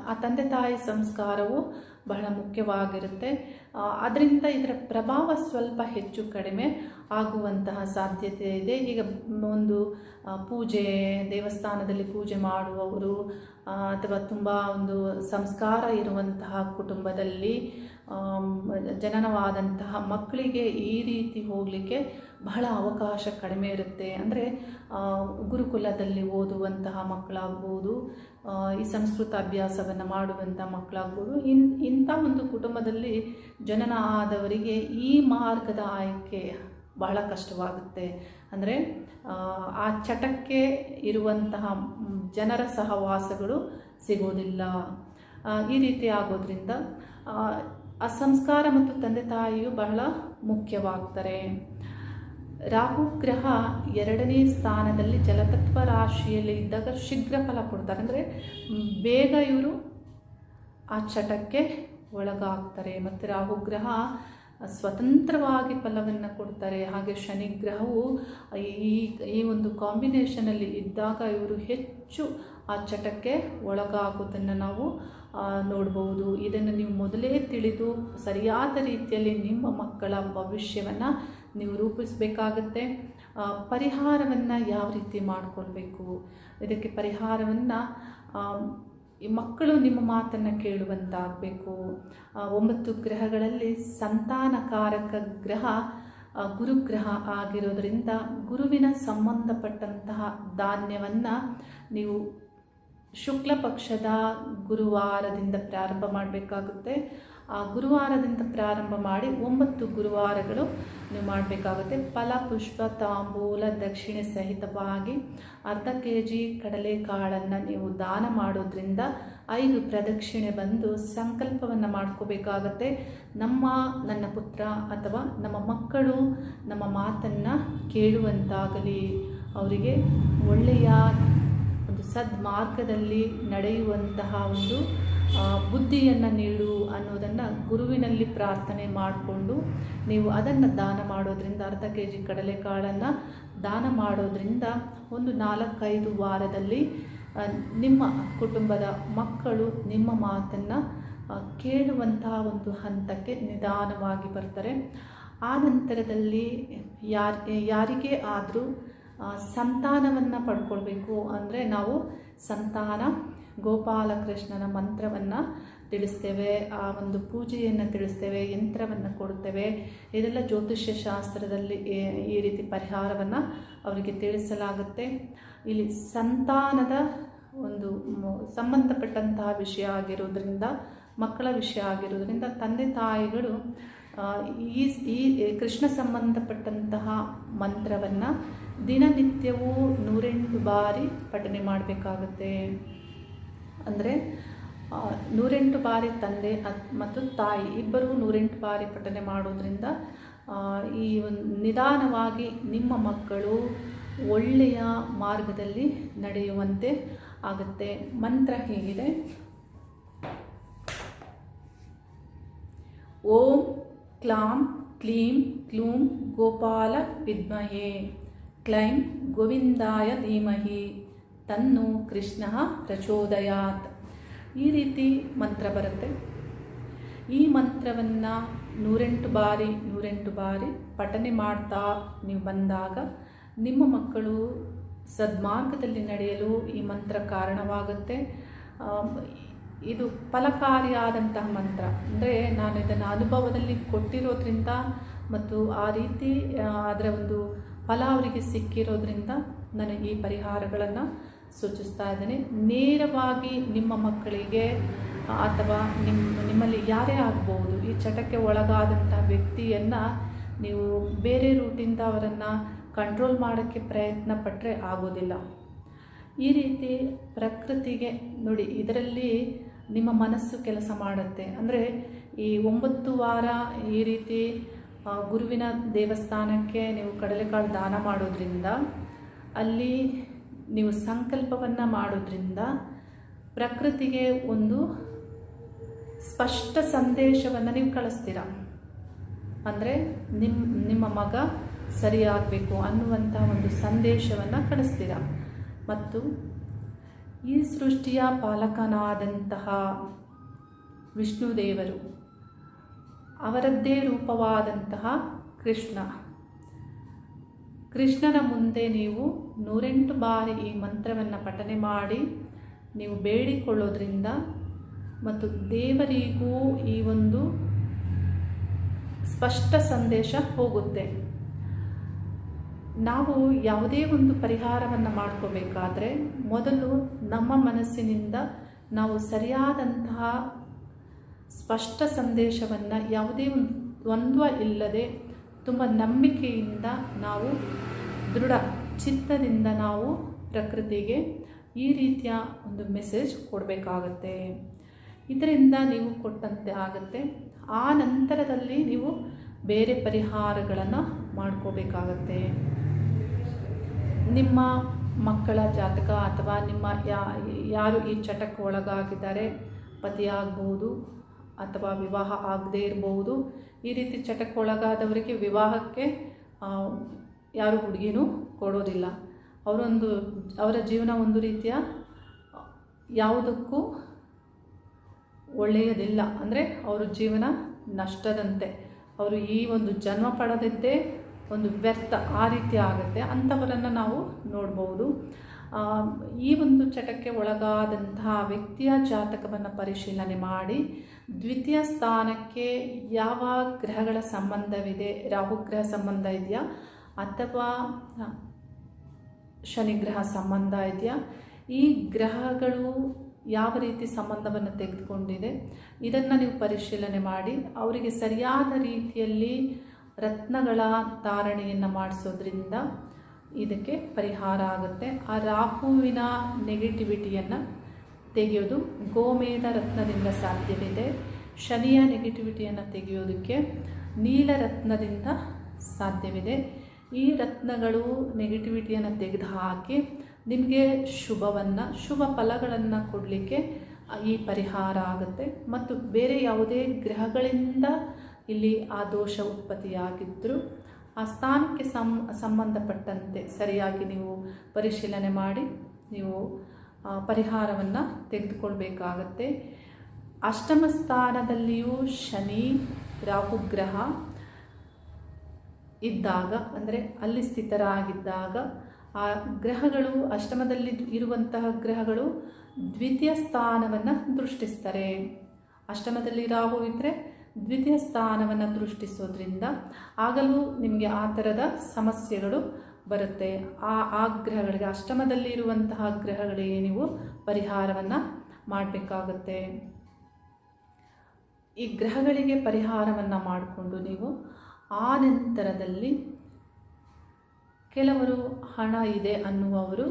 ಆ ತಂದೆ ತಾಯಿ ಸಂಸ್ಕಾರವು ಬಹಳ ಮುಖ್ಯವಾಗಿರುತ್ತೆ. ಅದರಿಂದ ಇದರ ಪ್ರಭಾವ ಸ್ವಲ್ಪ ಹೆಚ್ಚು ಕಡಿಮೆ ಆಗುವಂತಹ ಸಾಧ್ಯತೆ ಇದೆ. ಈಗ ಒಂದು ಪೂಜೆ, ದೇವಸ್ಥಾನದಲ್ಲಿ ಪೂಜೆ ಮಾಡುವವರು ಅಥವಾ ತುಂಬ ಒಂದು ಸಂಸ್ಕಾರ ಇರುವಂತಹ ಕುಟುಂಬದಲ್ಲಿ ಜನನವಾದಂತಹ ಮಕ್ಕಳಿಗೆ ಈ ರೀತಿ ಹೋಗಲಿಕ್ಕೆ ಬಹಳ ಅವಕಾಶ ಕಡಿಮೆ ಇರುತ್ತೆ. ಅಂದರೆ ಗುರುಕುಲದಲ್ಲಿ ಓದುವಂತಹ ಮಕ್ಕಳಾಗ್ಬೋದು, ಈ ಸಂಸ್ಕೃತ ಅಭ್ಯಾಸವನ್ನು ಮಾಡುವಂಥ ಮಕ್ಕಳಾಗ್ಬೋದು, ಇಂಥ ಒಂದು ಕುಟುಂಬದಲ್ಲಿ ಜನನ ಆದವರಿಗೆ ಈ ಮಾರ್ಗದ ಆಯ್ಕೆ ಬಹಳ ಕಷ್ಟವಾಗುತ್ತೆ. ಅಂದರೆ ಆ ಚಟಕ್ಕೆ ಇರುವಂತಹ ಜನರ ಸಹವಾಸಗಳು ಸಿಗೋದಿಲ್ಲ. ಈ ರೀತಿ ಆಗೋದ್ರಿಂದ ಅಸಂಸ್ಕಾರ ಮತ್ತು ತಂದೆ ತಾಯಿಯು ಬಹಳ ಮುಖ್ಯವಾಗ್ತಾರೆ. ರಾಹು ಗ್ರಹ 2ನೇ ಸ್ಥಾನದಲ್ಲಿ ಜಲತತ್ವ ರಾಶಿಯಲ್ಲಿ ಇದ್ದಾಗ ಶೀಘ್ರ ಫಲ ಕೊಡ್ತಾರೆ. ಅಂದರೆ ಬೇಗ ಇವರು ಆ ಚಟಕ್ಕೆ ಒಳಗಾಗ್ತಾರೆ. ಮತ್ತು ರಾಹು ಗ್ರಹ ಸ್ವತಂತ್ರವಾಗಿ ಫಲವನ್ನು ಕೊಡ್ತಾರೆ. ಹಾಗೆ ಶನಿಗ್ರಹವು ಈ ಒಂದು ಕಾಂಬಿನೇಷನಲ್ಲಿ ಇದ್ದಾಗ ಇವರು ಹೆಚ್ಚು ಆ ಚಟಕ್ಕೆ ಒಳಗಾಗೋದನ್ನು ನಾವು ನೋಡ್ಬೋದು. ಇದನ್ನು ನೀವು ಮೊದಲೇ ತಿಳಿದು ಸರಿಯಾದ ರೀತಿಯಲ್ಲಿ ನಿಮ್ಮ ಮಕ್ಕಳ ಭವಿಷ್ಯವನ್ನು ನೀವು ರೂಪಿಸಬೇಕಾಗತ್ತೆ. ಪರಿಹಾರವನ್ನು ಯಾವ ರೀತಿ ಮಾಡಿಕೊಳ್ಬೇಕು, ಇದಕ್ಕೆ ಪರಿಹಾರವನ್ನು ಈ ಮಕ್ಕಳು ನಿಮ್ಮ ಮಾತನ್ನು ಕೇಳುವಂತಾಗಬೇಕು. 9 ಗ್ರಹಗಳಲ್ಲಿ ಸಂತಾನಕಾರಕ ಗ್ರಹ ಗುರುಗ್ರಹ ಆಗಿರೋದರಿಂದ ಗುರುವಿನ ಸಂಬಂಧಪಟ್ಟಂತಹ ಧಾನ್ಯವನ್ನು ನೀವು ಶುಕ್ಲ ಪಕ್ಷದ ಗುರುವಾರದಿಂದ ಪ್ರಾರಂಭ ಮಾಡಬೇಕಾಗುತ್ತೆ. ಆ ಗುರುವಾರದಿಂದ ಪ್ರಾರಂಭ ಮಾಡಿ 9 ಗುರುವಾರಗಳು ನೀವು ಮಾಡಬೇಕಾಗುತ್ತೆ. ಫಲ, ಪುಷ್ಪ, ತಾಂಬೂಲ, ದಕ್ಷಿಣೆ ಸಹಿತವಾಗಿ ಅರ್ಧ kg ಕಡಲೆಕಾಳನ್ನು ನೀವು ದಾನ ಮಾಡೋದ್ರಿಂದ 5 ಪ್ರದಕ್ಷಿಣೆ ಬಂದು ಸಂಕಲ್ಪವನ್ನು ಮಾಡ್ಕೋಬೇಕಾಗತ್ತೆ. ನನ್ನ ಪುತ್ರ ಅಥವಾ ನಮ್ಮ ಮಕ್ಕಳು ನಮ್ಮ ಮಾತನ್ನು ಕೇಳುವಂತಾಗಲಿ, ಅವರಿಗೆ ಒಳ್ಳೆಯ ಒಂದು ಸದ್ಮಾರ್ಗದಲ್ಲಿ ನಡೆಯುವಂತಹ ಒಂದು ಬುದ್ಧಿಯನ್ನು ನೀಡು ಅನ್ನೋದನ್ನು ಗುರುವಿನಲ್ಲಿ ಪ್ರಾರ್ಥನೆ ಮಾಡಿಕೊಂಡು ನೀವು ಅದನ್ನು ದಾನ ಮಾಡೋದ್ರಿಂದ, ಅರ್ಧ kg ಕಡಲೆಕಾಳನ್ನು ದಾನ ಮಾಡೋದ್ರಿಂದ ಒಂದು 4-5 ವಾರದಲ್ಲಿ ನಿಮ್ಮ ಕುಟುಂಬದ ಮಕ್ಕಳು ನಿಮ್ಮ ಮಾತನ್ನು ಕೇಳುವಂತಹ ಒಂದು ಹಂತಕ್ಕೆ ನಿಧಾನವಾಗಿ ಬರ್ತಾರೆ. ಆ ನಂತರದಲ್ಲಿ ಯಾರಿಗೇ ಆದರೂ ಸಂತಾನವನ್ನು ಪಡ್ಕೊಳ್ಬೇಕು ಅಂದರೆ ನಾವು ಸಂತಾನ ಗೋಪಾಲಕೃಷ್ಣನ ಮಂತ್ರವನ್ನು ತಿಳಿಸ್ತೇವೆ, ಆ ಒಂದು ಪೂಜೆಯನ್ನು ತಿಳಿಸ್ತೇವೆ, ಯಂತ್ರವನ್ನು ಕೊಡ್ತೇವೆ. ಇದೆಲ್ಲ ಜ್ಯೋತಿಷ್ಯ ಶಾಸ್ತ್ರದಲ್ಲಿ ಈ ರೀತಿ ಪರಿಹಾರವನ್ನು ಅವರಿಗೆ ತಿಳಿಸಲಾಗುತ್ತೆ. ಇಲ್ಲಿ ಸಂತಾನದ ಒಂದು ಸಂಬಂಧಪಟ್ಟಂತಹ ವಿಷಯ ಆಗಿರೋದ್ರಿಂದ, ಮಕ್ಕಳ ವಿಷಯ ಆಗಿರೋದ್ರಿಂದ ತಂದೆ ತಾಯಿಗಳು ಈ ಕೃಷ್ಣ ಸಂಬಂಧಪಟ್ಟಂತಹ ಮಂತ್ರವನ್ನು ದಿನನಿತ್ಯವೂ 108 ಬಾರಿ ಪಠನೆ ಮಾಡಬೇಕಾಗುತ್ತೆ. ಅಂದರೆ 108 ಬಾರಿ ತಂದೆ ಮತ್ತು ತಾಯಿ ಇಬ್ಬರೂ 108 ಬಾರಿ ಪಠನೆ ಮಾಡೋದ್ರಿಂದ ಈ ಒಂದು ನಿಧಾನವಾಗಿ ನಿಮ್ಮ ಮಕ್ಕಳು ಒಳ್ಳೆಯ ಮಾರ್ಗದಲ್ಲಿ ನಡೆಯುವಂತೆ ಆಗುತ್ತೆ. ಮಂತ್ರ ಹೀಗಿದೆ: ಓಂ ಕ್ಲಾಂ ಕ್ಲೀಂ ಕ್ಲೂಂ ಗೋಪಾಲ ವಿದ್ಮಹೇ ಕ್ಲೈಂ ಗೋವಿಂದಾಯ ಧೀಮಹಿ ತನ್ನು ಕೃಷ್ಣ ಪ್ರಚೋದಯಾತ್. ಈ ರೀತಿ ಮಂತ್ರ ಬರುತ್ತೆ. ಈ ಮಂತ್ರವನ್ನು 108 ಬಾರಿ ಪಠನೆ ಮಾಡ್ತಾ ನೀವು ಬಂದಾಗ ನಿಮ್ಮ ಮಕ್ಕಳು ಸದ್ಮಾರ್ಗದಲ್ಲಿ ನಡೆಯಲು ಈ ಮಂತ್ರ ಕಾರಣವಾಗುತ್ತೆ. ಇದು ಫಲಕಾರಿಯಾದಂತಹ ಮಂತ್ರ. ಅಂದರೆ ನಾನು ಇದನ್ನು ಅನುಭವದಲ್ಲಿ ಕೊಟ್ಟಿರೋದ್ರಿಂದ ಮತ್ತು ಆ ರೀತಿ ಅದರ ಒಂದು ಫಲ ಅವರಿಗೆ ಸಿಕ್ಕಿರೋದ್ರಿಂದ ನಾನು ಈ ಪರಿಹಾರಗಳನ್ನು ಸೂಚಿಸ್ತಾ ಇದ್ದೇನೆ. ನೇರವಾಗಿ ನಿಮ್ಮ ಮಕ್ಕಳಿಗೆ ಅಥವಾ ನಿಮ್ಮಲ್ಲಿ ಯಾರೇ ಆಗ್ಬೋದು ಈ ಚಟಕ್ಕೆ ಒಳಗಾದಂಥ ವ್ಯಕ್ತಿಯನ್ನು ನೀವು ಬೇರೆ ರೂಟಿಂದ ಅವರನ್ನು ಕಂಟ್ರೋಲ್ ಮಾಡೋಕ್ಕೆ ಪ್ರಯತ್ನ ಪಟ್ಟರೆ ಆಗೋದಿಲ್ಲ. ಈ ರೀತಿ ಪ್ರಕೃತಿಗೆ ನೋಡಿ, ಇದರಲ್ಲಿ ನಿಮ್ಮ ಮನಸ್ಸು ಕೆಲಸ ಮಾಡುತ್ತೆ. ಅಂದರೆ ಈ 9 ವಾರ ಈ ರೀತಿ ಗುರುವಿನ ದೇವಸ್ಥಾನಕ್ಕೆ ನೀವು ಕಡಲೆಕಾಳು ದಾನ ಮಾಡೋದ್ರಿಂದ, ಅಲ್ಲಿ ನೀವು ಸಂಕಲ್ಪವನ್ನು ಮಾಡೋದ್ರಿಂದ ಪ್ರಕೃತಿಗೆ ಒಂದು ಸ್ಪಷ್ಟ ಸಂದೇಶವನ್ನು ನೀವು ಕಳಿಸ್ತೀರ. ಅಂದರೆ ನಿಮ್ಮ ಮಗ ಸರಿಯಾಗಬೇಕು ಅನ್ನುವಂಥ ಒಂದು ಸಂದೇಶವನ್ನು ಕಳಿಸ್ತೀರ. ಮತ್ತು ಈ ಸೃಷ್ಟಿಯ ಪಾಲಕನಾದಂತಹ ವಿಷ್ಣು ದೇವರು, ಅವರದ್ದೇ ರೂಪವಾದಂತಹ ಕೃಷ್ಣನ ಮುಂದೆ ನೀವು 108 ಬಾರಿ ಈ ಮಂತ್ರವನ್ನು ಪಠನೆ ಮಾಡಿ ನೀವು ಬೇಡಿಕೊಳ್ಳೋದ್ರಿಂದ ಮತ್ತು ದೇವರಿಗೂ ಈ ಒಂದು ಸ್ಪಷ್ಟ ಸಂದೇಶ ಹೋಗುತ್ತೆ. ನಾವು ಯಾವುದೇ ಒಂದು ಪರಿಹಾರವನ್ನು ಮಾಡ್ಕೋಬೇಕಾದ್ರೆ ಮೊದಲು ನಮ್ಮ ಮನಸ್ಸಿನಿಂದ ನಾವು ಸರಿಯಾದಂತಹ ಸ್ಪಷ್ಟ ಸಂದೇಶವನ್ನು ಯಾವುದೇ ಒಂದು ದ್ವಂದ್ವ ಇಲ್ಲದೆ ತುಂಬ ನಂಬಿಕೆಯಿಂದ ನಾವು ದೃಢ ಚಿತ್ತದಿಂದ ನಾವು ಪ್ರಕೃತಿಗೆ ಈ ರೀತಿಯ ಒಂದು ಮೆಸೇಜ್ ಕೊಡಬೇಕಾಗತ್ತೆ. ಇದರಿಂದ ನೀವು ಕೊಟ್ಟಂತೆ ಆಗುತ್ತೆ. ಆ ನಂತರದಲ್ಲಿ ನೀವು ಬೇರೆ ಪರಿಹಾರಗಳನ್ನು ಮಾಡ್ಕೋಬೇಕಾಗತ್ತೆ. ನಿಮ್ಮ ಮಕ್ಕಳ ಜಾತಕ ಅಥವಾ ನಿಮ್ಮ ಯಾರು ಈ ಚಟಕ್ಕೆ ಒಳಗಾಗಿದ್ದಾರೆ, ಪತಿಯಾಗ್ಬೋದು ಅಥವಾ ವಿವಾಹ ಆಗದೇ ಇರಬಹುದು. ಈ ರೀತಿ ಚಟಕ್ಕೆ ಒಳಗಾದವರಿಗೆ ವಿವಾಹಕ್ಕೆ ಯಾರು ಹುಡುಗಿನೂ ಕೊಡೋದಿಲ್ಲ. ಅವರ ಜೀವನ ಒಂದು ರೀತಿಯ ಯಾವುದಕ್ಕೂ ಒಳ್ಳೆಯದಿಲ್ಲ, ಅಂದರೆ ಅವರ ಜೀವನ ನಷ್ಟದಂತೆ, ಅವರು ಈ ಒಂದು ಜನ್ಮ ಪಡೆದಿದ್ದೇ ಒಂದು ವ್ಯರ್ಥ, ಆ ರೀತಿ ಆಗುತ್ತೆ. ಅಂಥವರನ್ನು ನಾವು ನೋಡ್ಬೋದು. ಈ ಒಂದು ಚಟಕ್ಕೆ ಒಳಗಾದಂತಹ ವ್ಯಕ್ತಿಯ ಜಾತಕವನ್ನು ಪರಿಶೀಲನೆ ಮಾಡಿ ದ್ವಿತೀಯ ಸ್ಥಾನಕ್ಕೆ ಯಾವ ಗ್ರಹಗಳ ಸಂಬಂಧವಿದೆ, ರಾಹುಗ್ರಹ ಸಂಬಂಧ ಇದೆಯಾ ಅಥವಾ ಶನಿಗ್ರಹ ಸಂಬಂಧ ಇದೆಯಾ, ಈ ಗ್ರಹಗಳು ಯಾವ ರೀತಿ ಸಂಬಂಧವನ್ನು ತೆಗೆದುಕೊಂಡಿದೆ ಇದನ್ನು ನೀವು ಪರಿಶೀಲನೆ ಮಾಡಿ ಅವರಿಗೆ ಸರಿಯಾದ ರೀತಿಯಲ್ಲಿ ರತ್ನಗಳ ಧಾರಣೆಯನ್ನು ಮಾಡಿಸೋದ್ರಿಂದ ಇದಕ್ಕೆ ಪರಿಹಾರ ಆಗುತ್ತೆ. ಆ ರಾಹುವಿನ ನೆಗೆಟಿವಿಟಿಯನ್ನು ತೆಗೆಯೋದು ಗೋಮೇಧ ರತ್ನದಿಂದ ಸಾಧ್ಯವಿದೆ. ಶನಿಯ ನೆಗೆಟಿವಿಟಿಯನ್ನು ತೆಗೆಯೋದಕ್ಕೆ ನೀಲರತ್ನದಿಂದ ಸಾಧ್ಯವಿದೆ. ಈ ರತ್ನಗಳು ನೆಗೆಟಿವಿಟಿಯನ್ನು ತೆಗೆದುಹಾಕಿ ನಿಮಗೆ ಶುಭ ಫಲಗಳನ್ನು ಕೊಡಲಿಕ್ಕೆ ಈ ಪರಿಹಾರ ಆಗುತ್ತೆ. ಮತ್ತು ಬೇರೆ ಯಾವುದೇ ಗ್ರಹಗಳಿಂದ ಇಲ್ಲಿ ಆ ದೋಷ ಉತ್ಪತ್ತಿಯಾಗಿದ್ದರೂ ಆ ಸ್ಥಾನಕ್ಕೆ ಸಂಬಂಧಪಟ್ಟಂತೆ ಸರಿಯಾಗಿ ನೀವು ಪರಿಶೀಲನೆ ಮಾಡಿ ನೀವು ಪರಿಹಾರವನ್ನು ತೆಗೆದುಕೊಳ್ಬೇಕಾಗತ್ತೆ. ಅಷ್ಟಮ ಸ್ಥಾನದಲ್ಲಿಯೂ ಶನಿ ರಾಹುಗ್ರಹ ಇದ್ದಾಗ, ಅಂದರೆ ಅಲ್ಲಿ ಸ್ಥಿತರಾಗಿದ್ದಾಗ ಆ ಗ್ರಹಗಳು ಅಷ್ಟಮದಲ್ಲಿ ಇರುವಂತಹ ಗ್ರಹಗಳು ದ್ವಿತೀಯ ಸ್ಥಾನವನ್ನು ದೃಷ್ಟಿಸ್ತಾರೆ. ಅಷ್ಟಮದಲ್ಲಿ ರಾಹು ಇದ್ದರೆ ದ್ವಿತೀಯ ಸ್ಥಾನವನ್ನು ದೃಷ್ಟಿಸೋದ್ರಿಂದ ಆಗಲೂ ನಿಮಗೆ ಆ ಥರದ ಸಮಸ್ಯೆಗಳು ಬರುತ್ತೆ. ಆ ಗ್ರಹಗಳಿಗೆ ಅಷ್ಟಮದಲ್ಲಿ ಇರುವಂತಹ ಗ್ರಹಗಳಿಗೆ ನೀವು ಪರಿಹಾರವನ್ನು ಮಾಡಬೇಕಾಗುತ್ತೆ. ಈ ಗ್ರಹಗಳಿಗೆ ಪರಿಹಾರವನ್ನು ಮಾಡಿಕೊಂಡು ನೀವು ಆ ನಂತರದಲ್ಲಿ ಕೆಲವರು ಹಣ ಇದೆ ಅನ್ನುವವರು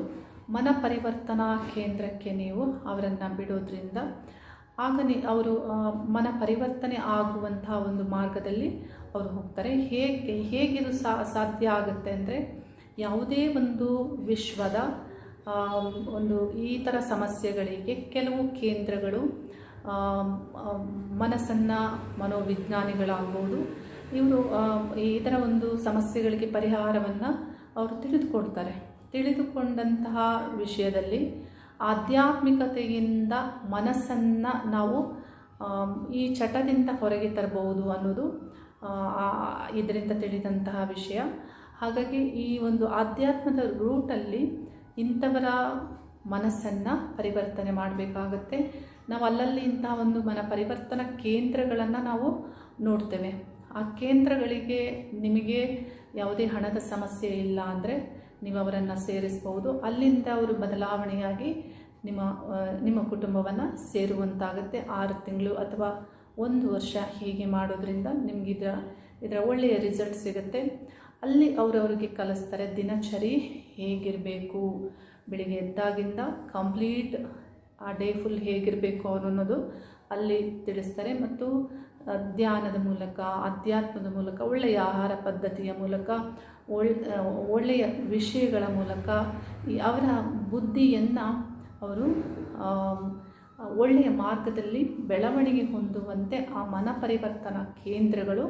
ಮನ ಪರಿವರ್ತನಾ ಕೇಂದ್ರಕ್ಕೆ ನೀವು ಅವರನ್ನು ಬಿಡೋದ್ರಿಂದ ಆಗ ಅವರು ಮನ ಪರಿವರ್ತನೆ ಆಗುವಂತಹ ಒಂದು ಮಾರ್ಗದಲ್ಲಿ ಅವರು ಹೋಗ್ತಾರೆ. ಹೇಗಿದು ಸಾಧ್ಯ ಆಗುತ್ತೆ ಅಂದರೆ, ಯಾವುದೇ ಒಂದು ವಿಶ್ವದ ಒಂದು ಈ ಥರ ಸಮಸ್ಯೆಗಳಿಗೆ ಕೆಲವು ಕೇಂದ್ರಗಳು ಮನೋವಿಜ್ಞಾನಿಗಳಾಗ್ಬೋದು, ಇವರು ಈ ಥರ ಒಂದು ಸಮಸ್ಯೆಗಳಿಗೆ ಪರಿಹಾರವನ್ನು ಅವರು ತಿಳಿದುಕೊಂಡಂತಹ ವಿಷಯದಲ್ಲಿ ಆಧ್ಯಾತ್ಮಿಕತೆಯಿಂದ ಮನಸ್ಸನ್ನು ನಾವು ಈ ಚಟದಿಂದ ಹೊರಗೆ ತರಬಹುದು ಅನ್ನೋದು ಇದರಿಂದ ತಿಳಿದಂತಹ ವಿಷಯ. ಹಾಗಾಗಿ ಈ ಒಂದು ಆಧ್ಯಾತ್ಮದ ರೂಟಲ್ಲಿ ಇಂಥವರ ಮನಸ್ಸನ್ನು ಪರಿವರ್ತನೆ ಮಾಡಬೇಕಾಗತ್ತೆ. ನಾವು ಅಲ್ಲಲ್ಲಿ ಇಂತಹ ಒಂದು ಮನ ಪರಿವರ್ತನಾ ಕೇಂದ್ರಗಳನ್ನು ನಾವು ನೋಡ್ತೇವೆ. ಆ ಕೇಂದ್ರಗಳಿಗೆ ನಿಮಗೆ ಯಾವುದೇ ಹಣದ ಸಮಸ್ಯೆ ಇಲ್ಲ ಅಂದರೆ ನೀವು ಅವರನ್ನು ಸೇರಿಸ್ಬೋದು. ಅಲ್ಲಿಂದ ಅವರು ಬದಲಾವಣೆಯಾಗಿ ನಿಮ್ಮ ಕುಟುಂಬವನ್ನು ಸೇರುವಂತಾಗುತ್ತೆ. 6 ತಿಂಗಳು ಅಥವಾ 1 ವರ್ಷ ಹೀಗೆ ಮಾಡೋದ್ರಿಂದ ನಿಮ್ಗೆ ಇದರ ಒಳ್ಳೆಯ ರಿಸಲ್ಟ್ ಸಿಗುತ್ತೆ. ಅಲ್ಲಿ ಅವರವರಿಗೆ ಕಲಿಸ್ತಾರೆ ದಿನಚರಿ ಹೇಗಿರಬೇಕು, ಬೆಳಿಗ್ಗೆ ಎದ್ದಾಗಿಂದ ಕಂಪ್ಲೀಟ್ ಆ ಡೇ ಫುಲ್ ಹೇಗಿರಬೇಕು ಅನ್ನೋದು ಅಲ್ಲಿ ತಿಳಿಸ್ತಾರೆ. ಮತ್ತು ಧ್ಯಾನದ ಮೂಲಕ, ಅಧ್ಯಾತ್ಮದ ಮೂಲಕ, ಒಳ್ಳೆಯ ಆಹಾರ ಪದ್ಧತಿಯ ಮೂಲಕ, ಒಳ್ಳೆಯ ವಿಷಯಗಳ ಮೂಲಕ ಅವರ ಬುದ್ಧಿಯನ್ನು ಅವರು ಒಳ್ಳೆಯ ಮಾರ್ಗದಲ್ಲಿ ಬೆಳವಣಿಗೆ ಹೊಂದುವಂತೆ ಆ ಮನ ಪರಿವರ್ತನಾ ಕೇಂದ್ರಗಳು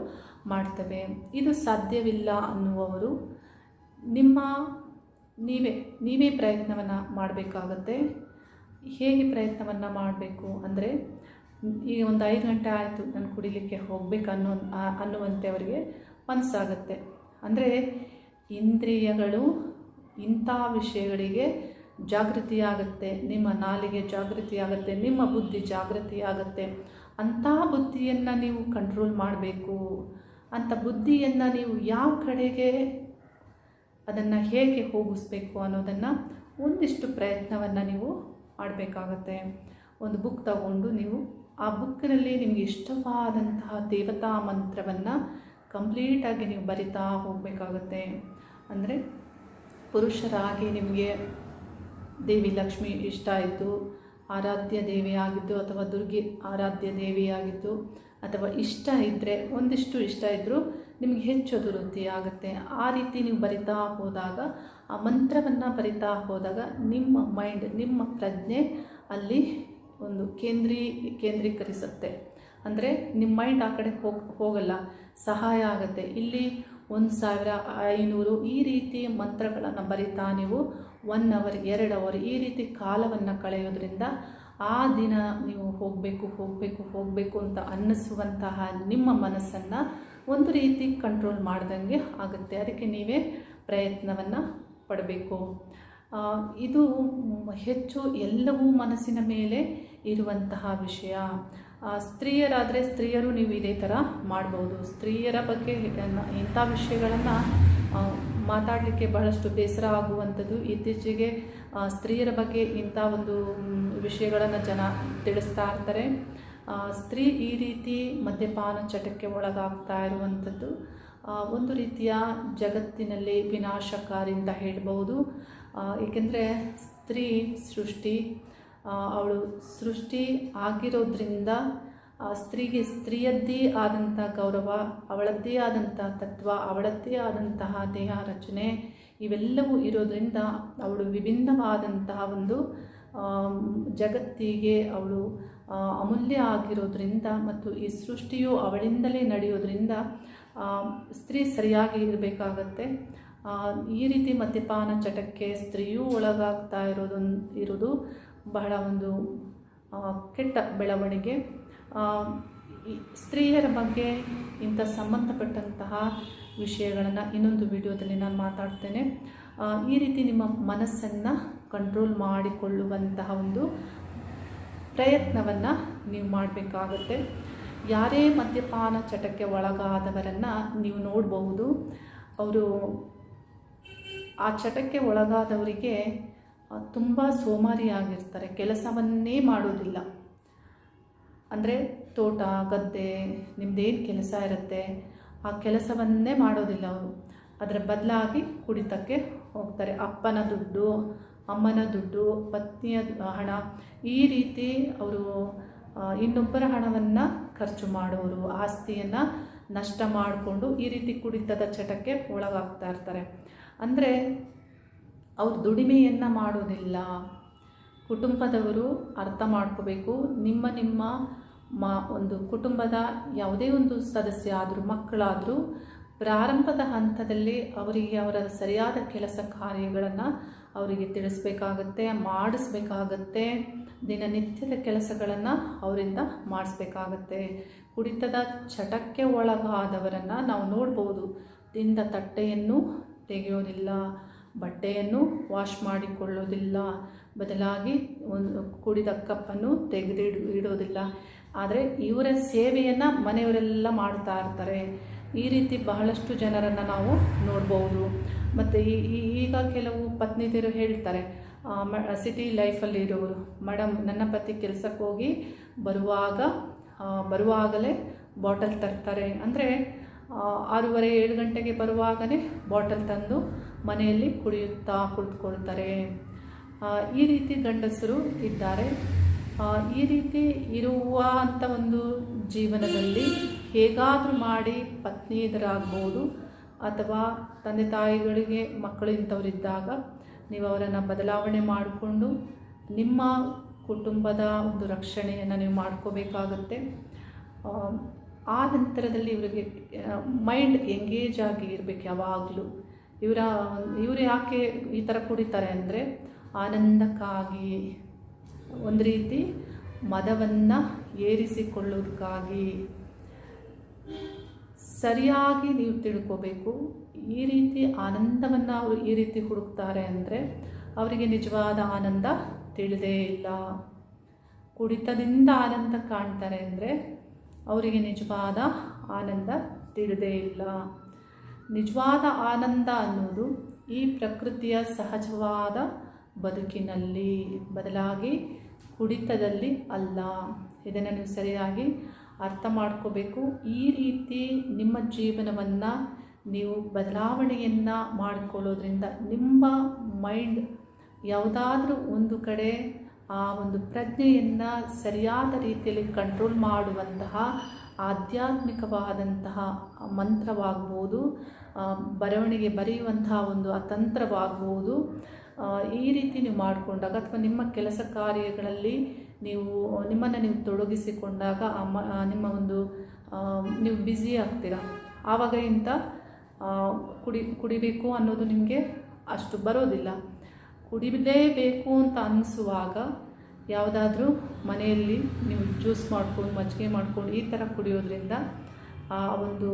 ಮಾಡ್ತವೆ. ಇದು ಸಾಧ್ಯವಿಲ್ಲ ಅನ್ನುವವರು ನೀವೇ ಪ್ರಯತ್ನವನ್ನು ಮಾಡಬೇಕಾಗತ್ತೆ. ಹೇಗೆ ಪ್ರಯತ್ನವನ್ನು ಮಾಡಬೇಕು ಅಂದರೆ, ಈಗ ಒಂದು 5 ಗಂಟೆ ಆಯಿತು ನಾನು ಕುಡಿಲಿಕ್ಕೆ ಹೋಗಬೇಕು ಅನ್ನುವಂತೆ ಅವರಿಗೆ ಮನಸ್ಸಾಗುತ್ತೆ. ಅಂದರೆ ಇಂದ್ರಿಯಗಳು ಇಂಥ ವಿಷಯಗಳಿಗೆ ಜಾಗೃತಿಯಾಗುತ್ತೆ, ನಿಮ್ಮ ನಾಲಿಗೆ ಜಾಗೃತಿಯಾಗುತ್ತೆ, ನಿಮ್ಮ ಬುದ್ಧಿ ಜಾಗೃತಿಯಾಗುತ್ತೆ. ಅಂಥ ಬುದ್ಧಿಯನ್ನು ನೀವು ಕಂಟ್ರೋಲ್ ಮಾಡಬೇಕು. ಅಂಥ ಬುದ್ಧಿಯನ್ನು ನೀವು ಯಾವ ಕಡೆಗೆ ಅದನ್ನು ಹೇಗೆ ಹೋಗಿಸ್ಬೇಕು ಅನ್ನೋದನ್ನು ಒಂದಿಷ್ಟು ಪ್ರಯತ್ನವನ್ನು ನೀವು ಮಾಡಬೇಕಾಗತ್ತೆ. ಒಂದು ಬುಕ್ ತಗೊಂಡು ನೀವು ಆ ಬುಕ್ಕಿನಲ್ಲಿ ನಿಮಗೆ ಇಷ್ಟವಾದಂತಹ ದೇವತಾ ಮಂತ್ರವನ್ನು ಕಂಪ್ಲೀಟಾಗಿ ನೀವು ಬರಿತಾ ಹೋಗಬೇಕಾಗತ್ತೆ. ಅಂದರೆ ಪುರುಷರಾಗಿ ನಿಮಗೆ ದೇವಿ ಲಕ್ಷ್ಮಿ ಇಷ್ಟ ಆಯಿತು, ಆರಾಧ್ಯ ದೇವಿಯಾಗಿದ್ದು ಅಥವಾ ದುರ್ಗೆ ಆರಾಧ್ಯ ದೇವಿಯಾಗಿದ್ದು ಅಥವಾ ಇಷ್ಟ ಇದ್ದರೆ, ಒಂದಿಷ್ಟು ಇಷ್ಟ ಇದ್ದರೂ ನಿಮಗೆ ಹೆಚ್ಚು ಅದು ವೃದ್ಧಿ ಆಗುತ್ತೆ. ಆ ರೀತಿ ನೀವು ಬರಿತಾ ಹೋದಾಗ, ಆ ಮಂತ್ರವನ್ನು ಬರಿತಾ ಹೋದಾಗ ನಿಮ್ಮ ಮೈಂಡ್, ನಿಮ್ಮ ಪ್ರಜ್ಞೆ ಅಲ್ಲಿ ಒಂದು ಕೇಂದ್ರೀಕರಿಸುತ್ತೆ. ಅಂದರೆ ನಿಮ್ಮ ಮೈಂಡ್ ಆ ಕಡೆ ಹೋಗಲ್ಲ, ಸಹಾಯ ಆಗುತ್ತೆ. ಇಲ್ಲಿ 1500 ಈ ರೀತಿ ಮಂತ್ರಗಳನ್ನು ಬರಿತಾ ನೀವು 1 ಅವರ್ 2 ಅವರ್ ಈ ರೀತಿ ಕಾಲವನ್ನು ಕಳೆಯೋದ್ರಿಂದ ಆ ದಿನ ನೀವು ಹೋಗಬೇಕು ಅಂತ ಅನ್ನಿಸುವಂತಹ ನಿಮ್ಮ ಮನಸ್ಸನ್ನು ಒಂದು ರೀತಿ ಕಂಟ್ರೋಲ್ ಮಾಡ್ದಂಗೆ ಆಗುತ್ತೆ. ಅದಕ್ಕೆ ನೀವೇ ಪ್ರಯತ್ನವನ್ನು ಪಡಬೇಕು. ಇದು ಹೆಚ್ಚು ಎಲ್ಲವೂ ಮನಸ್ಸಿನ ಮೇಲೆ ಇರುವಂತಹ ವಿಷಯ. ಸ್ತ್ರೀಯರಾದರೆ ಸ್ತ್ರೀಯರು ನೀವು ಇದೇ ಥರ ಮಾಡ್ಬೋದು. ಸ್ತ್ರೀಯರ ಬಗ್ಗೆ ಇಂಥ ವಿಷಯಗಳನ್ನು ಮಾತಾಡಲಿಕ್ಕೆ ಬಹಳಷ್ಟು ಬೇಸರ ಆಗುವಂಥದ್ದು. ಇತ್ತೀಚೆಗೆ ಸ್ತ್ರೀಯರ ಬಗ್ಗೆ ಇಂಥ ಒಂದು ವಿಷಯಗಳನ್ನು ಜನ ತಿಳಿಸ್ತಾ ಇರ್ತಾರೆ. ಸ್ತ್ರೀ ಈ ರೀತಿ ಮದ್ಯಪಾನ ಚಟಕ್ಕೆ ಒಳಗಾಗ್ತಾ ಇರುವಂಥದ್ದು ಒಂದು ರೀತಿಯ ಜಗತ್ತಿನಲ್ಲಿ ವಿನಾಶಕಾರಿ ಅಂತ ಹೇಳ್ಬೋದು. ಏಕೆಂದರೆ ಸ್ತ್ರೀ ಸೃಷ್ಟಿ, ಅವಳು ಸೃಷ್ಟಿ ಆಗಿರೋದ್ರಿಂದ ಸ್ತ್ರೀಗೆ ಸ್ತ್ರೀಯದ್ದೇ ಆದಂಥ ಗೌರವ, ಅವಳದ್ದೇ ಆದಂಥ ತತ್ವ, ಅವಳದ್ದೇ ಆದಂತಹ ದೇಹ ರಚನೆ ಇವೆಲ್ಲವೂ ಇರೋದ್ರಿಂದ ಅವಳು ವಿಭಿನ್ನವಾದಂತಹ ಒಂದು ಜಗತ್ತಿಗೆ ಅವಳು ಅಮೂಲ್ಯ ಆಗಿರೋದ್ರಿಂದ ಮತ್ತು ಈ ಸೃಷ್ಟಿಯು ಅವಳಿಂದಲೇ ನಡೆಯೋದ್ರಿಂದ ಸ್ತ್ರೀ ಸರಿಯಾಗಿ ಇರಬೇಕಾಗತ್ತೆ. ಈ ರೀತಿ ಮದ್ಯಪಾನ ಚಟಕ್ಕೆ ಸ್ತ್ರೀಯೂ ಒಳಗಾಗ್ತಾ ಇರೋದು ಬಹಳ ಒಂದು ಕೆಟ್ಟ ಬೆಳವಣಿಗೆ. ಸ್ತ್ರೀಯರ ಬಗ್ಗೆ ಇಂಥ ಸಂಬಂಧಪಟ್ಟಂತಹ ವಿಷಯಗಳನ್ನು ಇನ್ನೊಂದು ವಿಡಿಯೋದಲ್ಲಿ ನಾನು ಮಾತಾಡ್ತೇನೆ. ಈ ರೀತಿ ನಿಮ್ಮ ಮನಸ್ಸನ್ನು ಕಂಟ್ರೋಲ್ ಮಾಡಿಕೊಳ್ಳುವಂತಹ ಒಂದು ಪ್ರಯತ್ನವನ್ನು ನೀವು ಮಾಡಬೇಕಾಗತ್ತೆ. ಯಾರೇ ಮದ್ಯಪಾನ ಚಟಕ್ಕೆ ಒಳಗಾದವರನ್ನು ನೀವು ನೋಡಬಹುದು. ಅವರು ಆ ಚಟಕ್ಕೆ ಒಳಗಾದವರಿಗೆ ತುಂಬ ಸೋಮಾರಿಯಾಗಿರ್ತಾರೆ, ಕೆಲಸವನ್ನೇ ಮಾಡೋದಿಲ್ಲ. ಅಂದರೆ ತೋಟ ಗದ್ದೆ ನಿಮ್ಮದೇನು ಕೆಲಸ ಇರುತ್ತೆ ಆ ಕೆಲಸವನ್ನೇ ಮಾಡೋದಿಲ್ಲ ಅವರು. ಅದರ ಬದಲಾಗಿ ಕುಡಿತಕ್ಕೆ ಹೋಗ್ತಾರೆ. ಅಪ್ಪನ ದುಡ್ಡು, ಅಮ್ಮನ ದುಡ್ಡು, ಪತ್ನಿಯ ಹಣ ಈ ರೀತಿ ಅವರು ಇನ್ನೊಬ್ಬರ ಹಣವನ್ನು ಖರ್ಚು ಮಾಡೋರು, ಆಸ್ತಿಯನ್ನು ನಷ್ಟ ಮಾಡಿಕೊಂಡು ಈ ರೀತಿ ಕುಡಿತದ ಚಟಕ್ಕೆ ಒಳಗಾಗ್ತಾ ಇರ್ತಾರೆ. ಅಂದರೆ ಅವರು ದುಡಿಮೆಯನ್ನು ಮಾಡೋದಿಲ್ಲ. ಕುಟುಂಬದವರು ಅರ್ಥ ಮಾಡ್ಕೋಬೇಕು. ನಿಮ್ಮ ಒಂದು ಕುಟುಂಬದ ಯಾವುದೇ ಒಂದು ಸದಸ್ಯ ಆದರೂ, ಮಕ್ಕಳಾದರೂ ಪ್ರಾರಂಭದ ಹಂತದಲ್ಲಿ ಅವರಿಗೆ ಅವರ ಸರಿಯಾದ ಕೆಲಸ ಕಾರ್ಯಗಳನ್ನು ಅವರಿಗೆ ತಿಳಿಸ್ಬೇಕಾಗತ್ತೆ, ಮಾಡಿಸ್ಬೇಕಾಗತ್ತೆ. ದಿನನಿತ್ಯದ ಕೆಲಸಗಳನ್ನು ಅವರಿಂದ ಮಾಡಿಸ್ಬೇಕಾಗತ್ತೆ. ಕುಡಿತದ ಚಟಕ್ಕೆ ಒಳಗಾದವರನ್ನು ನಾವು ನೋಡ್ಬೋದು. ತಿಂದ ತಟ್ಟೆಯನ್ನು ತೆಗೆಯೋದಿಲ್ಲ, ಬಟ್ಟೆಯನ್ನು ವಾಶ್ ಮಾಡಿಕೊಳ್ಳೋದಿಲ್ಲ, ಬದಲಾಗಿ ಒಂದು ಕುಡಿದ ಕಪ್ಪನ್ನು ಇಡೋದಿಲ್ಲ. ಆದರೆ ಇವರ ಸೇವೆಯನ್ನು ಮನೆಯವರೆಲ್ಲ ಮಾಡ್ತಾ ಇರ್ತಾರೆ. ಈ ರೀತಿ ಬಹಳಷ್ಟು ಜನರನ್ನು ನಾವು ನೋಡ್ಬೋದು. ಮತ್ತು ಈಗ ಕೆಲವು ಪತ್ನಿಯರು ಹೇಳ್ತಾರೆ, ಸಿಟಿ ಲೈಫಲ್ಲಿ ಇರೋರು, ಮೇಡಮ್ ನನ್ನ ಪತಿ ಕೆಲಸಕ್ಕೆ ಹೋಗಿ ಬರುವಾಗಲೇ ಬಾಟಲ್ ತರ್ತಾರೆ. ಅಂದರೆ 6:30-7 ಗಂಟೆಗೆ ಬರುವಾಗಲೇ ಬಾಟಲ್ ತಂದು ಮನೆಯಲ್ಲಿ ಕುಡಿಯುತ್ತಾ ಕುಳಿತುಕೊಳ್ತಾರೆ. ಈ ರೀತಿ ಗಂಡಸರು ಇದ್ದಾರೆ. ಈ ರೀತಿ ಇರುವಂಥ ಒಂದು ಜೀವನದಲ್ಲಿ ಹೇಗಾದರೂ ಮಾಡಿ ಪತ್ನಿಯರಾಗ್ಬೋದು ಅಥವಾ ತಂದೆ ತಾಯಿಗಳಿಗೆ ಮಕ್ಕಳು ಇಂಥವರಿದ್ದಾಗ ನೀವು ಅವರನ್ನು ಬದಲಾವಣೆ ಮಾಡಿಕೊಂಡು ನಿಮ್ಮ ಕುಟುಂಬದ ಒಂದು ರಕ್ಷಣೆಯನ್ನು ನೀವು ಮಾಡ್ಕೋಬೇಕಾಗತ್ತೆ. ಆ ನಂತರದಲ್ಲಿ ಇವರಿಗೆ ಮೈಂಡ್ ಎಂಗೇಜ್ ಆಗಿ ಇರಬೇಕು ಯಾವಾಗಲೂ. ಇವರು ಯಾಕೆ ಈ ಥರ ಕುಡಿತಾರೆ ಅಂದರೆ ಆನಂದಕ್ಕಾಗಿ, ಒಂದು ರೀತಿ ಮದವನ್ನು ಏರಿಸಿಕೊಳ್ಳೋದಕ್ಕಾಗಿ ಸರಿಯಾಗಿ ನೀವು ತಿಳ್ಕೋಬೇಕು. ಈ ರೀತಿ ಆನಂದವನ್ನು ಅವರು ಈ ರೀತಿ ಹುಡುಕ್ತಾರೆ ಅಂದರೆ ಅವರಿಗೆ ನಿಜವಾದ ಆನಂದ ತಿಳಿದೇ ಇಲ್ಲ. ಕುಡಿತದಿಂದ ಆನಂದ ಕಾಣ್ತಾರೆ ಅಂದರೆ ಅವರಿಗೆ ನಿಜವಾದ ಆನಂದ ತಿಳಿದೇ ಇಲ್ಲ. ನಿಜವಾದ ಆನಂದ ಅನ್ನೋದು ಈ ಪ್ರಕೃತಿಯ ಸಹಜವಾದ ಬದುಕಿನಲ್ಲಿ, ಬದಲಾಗಿ ಕುಡಿತದಲ್ಲಿ ಅಲ್ಲ. ಇದನ್ನು ನೀವು ಸರಿಯಾಗಿ ಅರ್ಥ ಮಾಡ್ಕೋಬೇಕು. ಈ ರೀತಿ ನಿಮ್ಮ ಜೀವನವನ್ನು ನೀವು ಬದಲಾವಣೆಯನ್ನು ಮಾಡಿಕೊಳ್ಳೋದ್ರಿಂದ ನಿಮ್ಮ ಮೈಂಡ್ ಯಾವುದಾದ್ರೂ ಒಂದು ಕಡೆ ಆ ಒಂದು ಪ್ರಜ್ಞೆಯನ್ನು ಸರಿಯಾದ ರೀತಿಯಲ್ಲಿ ಕಂಟ್ರೋಲ್ ಮಾಡುವಂತಹ ಆಧ್ಯಾತ್ಮಿಕವಾದಂತಹ ಮಂತ್ರವಾಗ್ಬೋದು, ಬರವಣಿಗೆ ಬರೆಯುವಂತಹ ಒಂದು ತಂತ್ರವಾಗ್ಬೋದು. ಈ ರೀತಿ ನೀವು ಮಾಡಿಕೊಂಡಾಗ ಅಥವಾ ನಿಮ್ಮ ಕೆಲಸ ಕಾರ್ಯಗಳಲ್ಲಿ ನಿಮ್ಮನ್ನು ನೀವು ತೊಡಗಿಸಿಕೊಂಡಾಗ ನಿಮ್ಮ ಒಂದು ನೀವು ಬ್ಯುಸಿ ಆಗ್ತೀರಾ. ಆವಾಗ ಇಂಥ ಕುಡಿಬೇಕು ಅನ್ನೋದು ನಿಮಗೆ ಅಷ್ಟು ಬರೋದಿಲ್ಲ. ಕುಡಿಲೇಬೇಕು ಅಂತ ಅನಿಸುವಾಗ ಯಾವುದಾದ್ರೂ ಮನೆಯಲ್ಲಿ ನೀವು ಜ್ಯೂಸ್ ಮಾಡ್ಕೊಂಡು ಮಜ್ಜಿಗೆ ಮಾಡ್ಕೊಂಡು ಈ ಥರ ಕುಡಿಯೋದ್ರಿಂದ ಆ ಒಂದು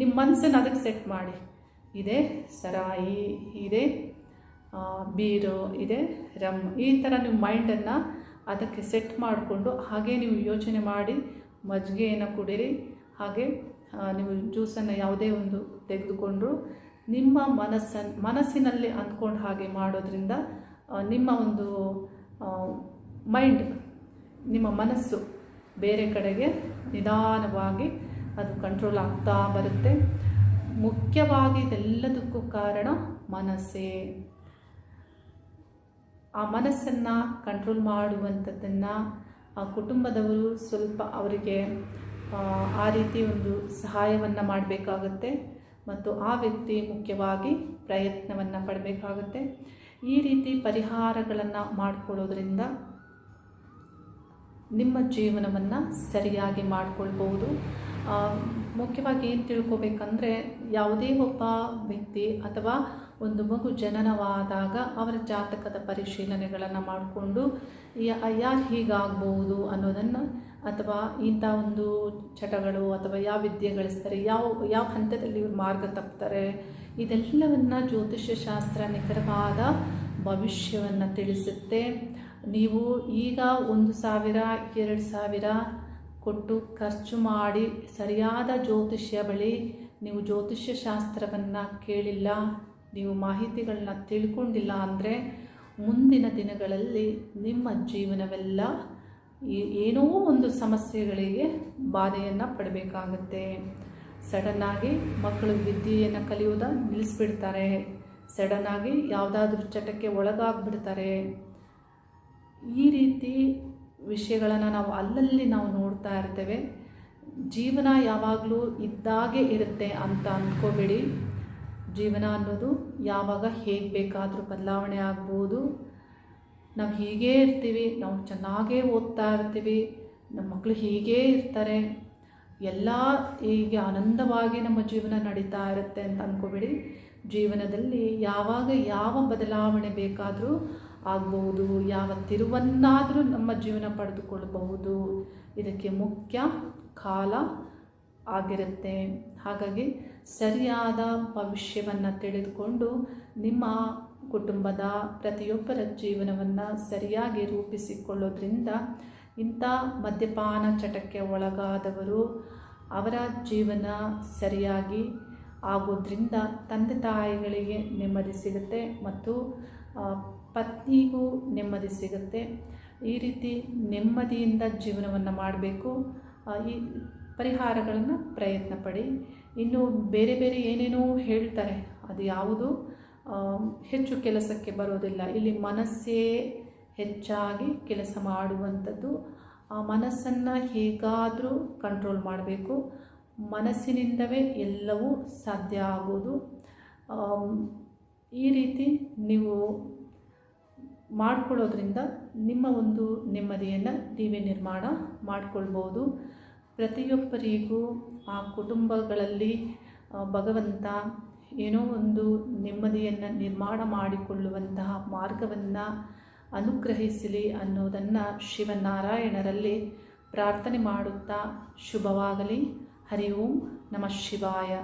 ನಿಮ್ಮ ಮನಸ್ಸನ್ನು ಅದಕ್ಕೆ ಸೆಟ್ ಮಾಡಿ. ಇದೆ ಸರಾಯಿ, ಇದೆ ಬೀರು, ಇದೆ ರಮ್, ಈ ಥರ ನೀವು ಮೈಂಡನ್ನು ಅದಕ್ಕೆ ಸೆಟ್ ಮಾಡಿಕೊಂಡು ಹಾಗೆ ನೀವು ಯೋಚನೆ ಮಾಡಿ ಮಜ್ಜಿಗೆಯನ್ನು ಕುಡೀರಿ. ಹಾಗೆ ನೀವು ಜ್ಯೂಸನ್ನು ಯಾವುದೇ ಒಂದು ತೆಗೆದುಕೊಂಡ್ರು ನಿಮ್ಮ ಮನಸ್ಸಿನಲ್ಲಿ ಅಂದ್ಕೊಂಡು ಹಾಗೆ ಮಾಡೋದ್ರಿಂದ ನಿಮ್ಮ ಒಂದು ಮೈಂಡ್, ನಿಮ್ಮ ಮನಸ್ಸು ಬೇರೆ ಕಡೆಗೆ ನಿಧಾನವಾಗಿ ಅದು ಕಂಟ್ರೋಲ್ ಆಗ್ತಾ ಬರುತ್ತೆ. ಮುಖ್ಯವಾಗಿ ಇದೆಲ್ಲದಕ್ಕೂ ಕಾರಣ ಮನಸ್ಸೇ. ಆ ಮನಸ್ಸನ್ನು ಕಂಟ್ರೋಲ್ ಮಾಡುವಂಥದ್ದನ್ನು ಆ ಕುಟುಂಬದವರು ಸ್ವಲ್ಪ ಅವರಿಗೆ ಆ ರೀತಿ ಒಂದು ಸಹಾಯವನ್ನು ಮಾಡಬೇಕಾಗುತ್ತೆ ಮತ್ತು ಆ ವ್ಯಕ್ತಿ ಮುಖ್ಯವಾಗಿ ಪ್ರಯತ್ನವನ್ನು ಪಡಬೇಕಾಗುತ್ತೆ. ಈ ರೀತಿ ಪರಿಹಾರಗಳನ್ನು ಮಾಡಿಕೊಳ್ಳೋದ್ರಿಂದ ನಿಮ್ಮ ಜೀವನವನ್ನು ಸರಿಯಾಗಿ ಮಾಡಿಕೊಳ್ಬೋದು. ಮುಖ್ಯವಾಗಿ ಏನು ತಿಳ್ಕೊಬೇಕಂದ್ರೆ, ಯಾವುದೇ ಒಬ್ಬ ವ್ಯಕ್ತಿ ಅಥವಾ ಒಂದು ಮಗು ಜನನವಾದಾಗ ಅವರ ಜಾತಕದ ಪರಿಶೀಲನೆಗಳನ್ನು ಮಾಡಿಕೊಂಡು ಯಾರು ಹೀಗಾಗ್ಬೋದು ಅನ್ನೋದನ್ನು, ಅಥವಾ ಇಂಥ ಒಂದು ಚಟಗಳು ಅಥವಾ ಯಾವ ವಿದ್ಯೆ ಗಳಿಸ್ತಾರೆ, ಯಾವ ಹಂತದಲ್ಲಿ ಇವರು ಮಾರ್ಗ ತಪ್ತಾರೆ, ಇದೆಲ್ಲವನ್ನು ಜ್ಯೋತಿಷ್ಯ ಶಾಸ್ತ್ರ ನಿಖರವಾದ ಭವಿಷ್ಯವನ್ನು ತಿಳಿಸುತ್ತೆ. ನೀವು ಈಗ 1,000 2,000 ಕೊಟ್ಟು ಖರ್ಚು ಮಾಡಿ ಸರಿಯಾದ ಜ್ಯೋತಿಷ್ಯ ಬಳಿ ನೀವು ಜ್ಯೋತಿಷ್ಯ ಶಾಸ್ತ್ರವನ್ನು ಕೇಳಿಲ್ಲ, ನೀವು ಮಾಹಿತಿಗಳನ್ನ ತಿಳ್ಕೊಂಡಿಲ್ಲ ಅಂದರೆ ಮುಂದಿನ ದಿನಗಳಲ್ಲಿ ನಿಮ್ಮ ಜೀವನವೆಲ್ಲ ಏನೋ ಒಂದು ಸಮಸ್ಯೆಗಳಿಗೆ ಬಾಧೆಯನ್ನು ಪಡಬೇಕಾಗುತ್ತೆ. ಸಡನ್ನಾಗಿ ಮಕ್ಕಳು ವಿದ್ಯೆಯನ್ನು ಕಲಿಯೋದನ್ನು ನಿಲ್ಲಿಸ್ಬಿಡ್ತಾರೆ, ಸಡನ್ನಾಗಿ ಯಾವುದಾದ್ರೂ ಚಟಕ್ಕೆ ಒಳಗಾಗ್ಬಿಡ್ತಾರೆ. ಈ ರೀತಿ ವಿಷಯಗಳನ್ನು ನಾವು ಅಲ್ಲಲ್ಲಿ ನಾವು ನೋಡ್ತಾ ಇರ್ತೇವೆ. ಜೀವನ ಯಾವಾಗಲೂ ಇದ್ದಾಗೆ ಇರುತ್ತೆ ಅಂತ ಅಂದ್ಕೋಬೇಡಿ. ಜೀವನ ಅನ್ನೋದು ಯಾವಾಗ ಹೇಗೆ ಬೇಕಾದರೂ ಬದಲಾವಣೆ ಆಗ್ಬೋದು. ನಾವು ಹೀಗೇ ಇರ್ತೀವಿ, ನಾವು ಚೆನ್ನಾಗೇ ಓದ್ತಾ ಇರ್ತೀವಿ, ನಮ್ಮ ಮಕ್ಕಳು ಹೀಗೇ ಇರ್ತಾರೆ, ಎಲ್ಲ ಹೀಗೆ ಆನಂದವಾಗಿ ನಮ್ಮ ಜೀವನ ನಡೀತಾ ಇರುತ್ತೆ ಅಂತ ಅಂದ್ಕೋಬೇಡಿ. ಜೀವನದಲ್ಲಿ ಯಾವಾಗ ಯಾವ ಬದಲಾವಣೆ ಬೇಕಾದರೂ ಆಗ್ಬೋದು, ಯಾವ ತಿರುವನ್ನಾದರೂ ನಮ್ಮ ಜೀವನ ಪಡೆದುಕೊಳ್ಳಬಹುದು. ಇದಕ್ಕೆ ಮುಖ್ಯ ಕಾಲ ಆಗಿರುತ್ತೆ. ಹಾಗಾಗಿ ಸರಿಯಾದ ಭವಿಷ್ಯವನ್ನು ತಿಳಿದುಕೊಂಡು ನಿಮ್ಮ ಕುಟುಂಬದ ಪ್ರತಿಯೊಬ್ಬರ ಜೀವನವನ್ನು ಸರಿಯಾಗಿ ರೂಪಿಸಿಕೊಳ್ಳೋದ್ರಿಂದ ಇಂಥ ಮದ್ಯಪಾನ ಚಟಕ್ಕೆ ಒಳಗಾದವರು ಅವರ ಜೀವನ ಸರಿಯಾಗಿ ಆಗೋದ್ರಿಂದ ತಂದೆ ತಾಯಿಗಳಿಗೆ ನೆಮ್ಮದಿ ಸಿಗುತ್ತೆ ಮತ್ತು ಪತ್ನಿಗೂ ನೆಮ್ಮದಿ ಸಿಗುತ್ತೆ. ಈ ರೀತಿ ನೆಮ್ಮದಿಯಿಂದ ಜೀವನವನ್ನು ಮಾಡಬೇಕು. ಈ ಪರಿಹಾರಗಳನ್ನು ಪ್ರಯತ್ನ ಪಡಿ. ಇನ್ನು ಬೇರೆ ಬೇರೆ ಏನೇನೋ ಹೇಳ್ತಾರೆ, ಅದು ಯಾವುದು ಹೆಚ್ಚು ಕೆಲಸಕ್ಕೆ ಬರೋದಿಲ್ಲ. ಇಲ್ಲಿ ಮನಸ್ಸೇ ಹೆಚ್ಚಾಗಿ ಕೆಲಸ ಮಾಡುವಂಥದ್ದು. ಆ ಮನಸ್ಸನ್ನು ಹೇಗಾದರೂ ಕಂಟ್ರೋಲ್ ಮಾಡಬೇಕು. ಮನಸ್ಸಿನಿಂದವೇ ಎಲ್ಲವೂ ಸಾಧ್ಯ ಆಗೋದು. ಈ ರೀತಿ ನೀವು ಮಾಡಿಕೊಳ್ಳೋದ್ರಿಂದ ನಿಮ್ಮ ಒಂದು ನೆಮ್ಮದಿಯನ್ನು ನೀವೇ ನಿರ್ಮಾಣ ಮಾಡಿಕೊಳ್ಬೋದು. ಪ್ರತಿಯೊಬ್ಬರಿಗೂ ಆ ಕುಟುಂಬಗಳಲ್ಲಿ ಭಗವಂತ ಏನೋ ಒಂದು ನೆಮ್ಮದಿಯನ್ನು ನಿರ್ಮಾಣ ಮಾಡಿಕೊಳ್ಳುವಂತಹ ಮಾರ್ಗವನ್ನು ಅನುಗ್ರಹಿಸಲಿ ಅನ್ನೋದನ್ನು ಶಿವನಾರಾಯಣರಲ್ಲಿ ಪ್ರಾರ್ಥನೆ ಮಾಡುತ್ತಾ ಶುಭವಾಗಲಿ. ಹರಿ ಓಂ ನಮಃ ಶಿವಾಯ.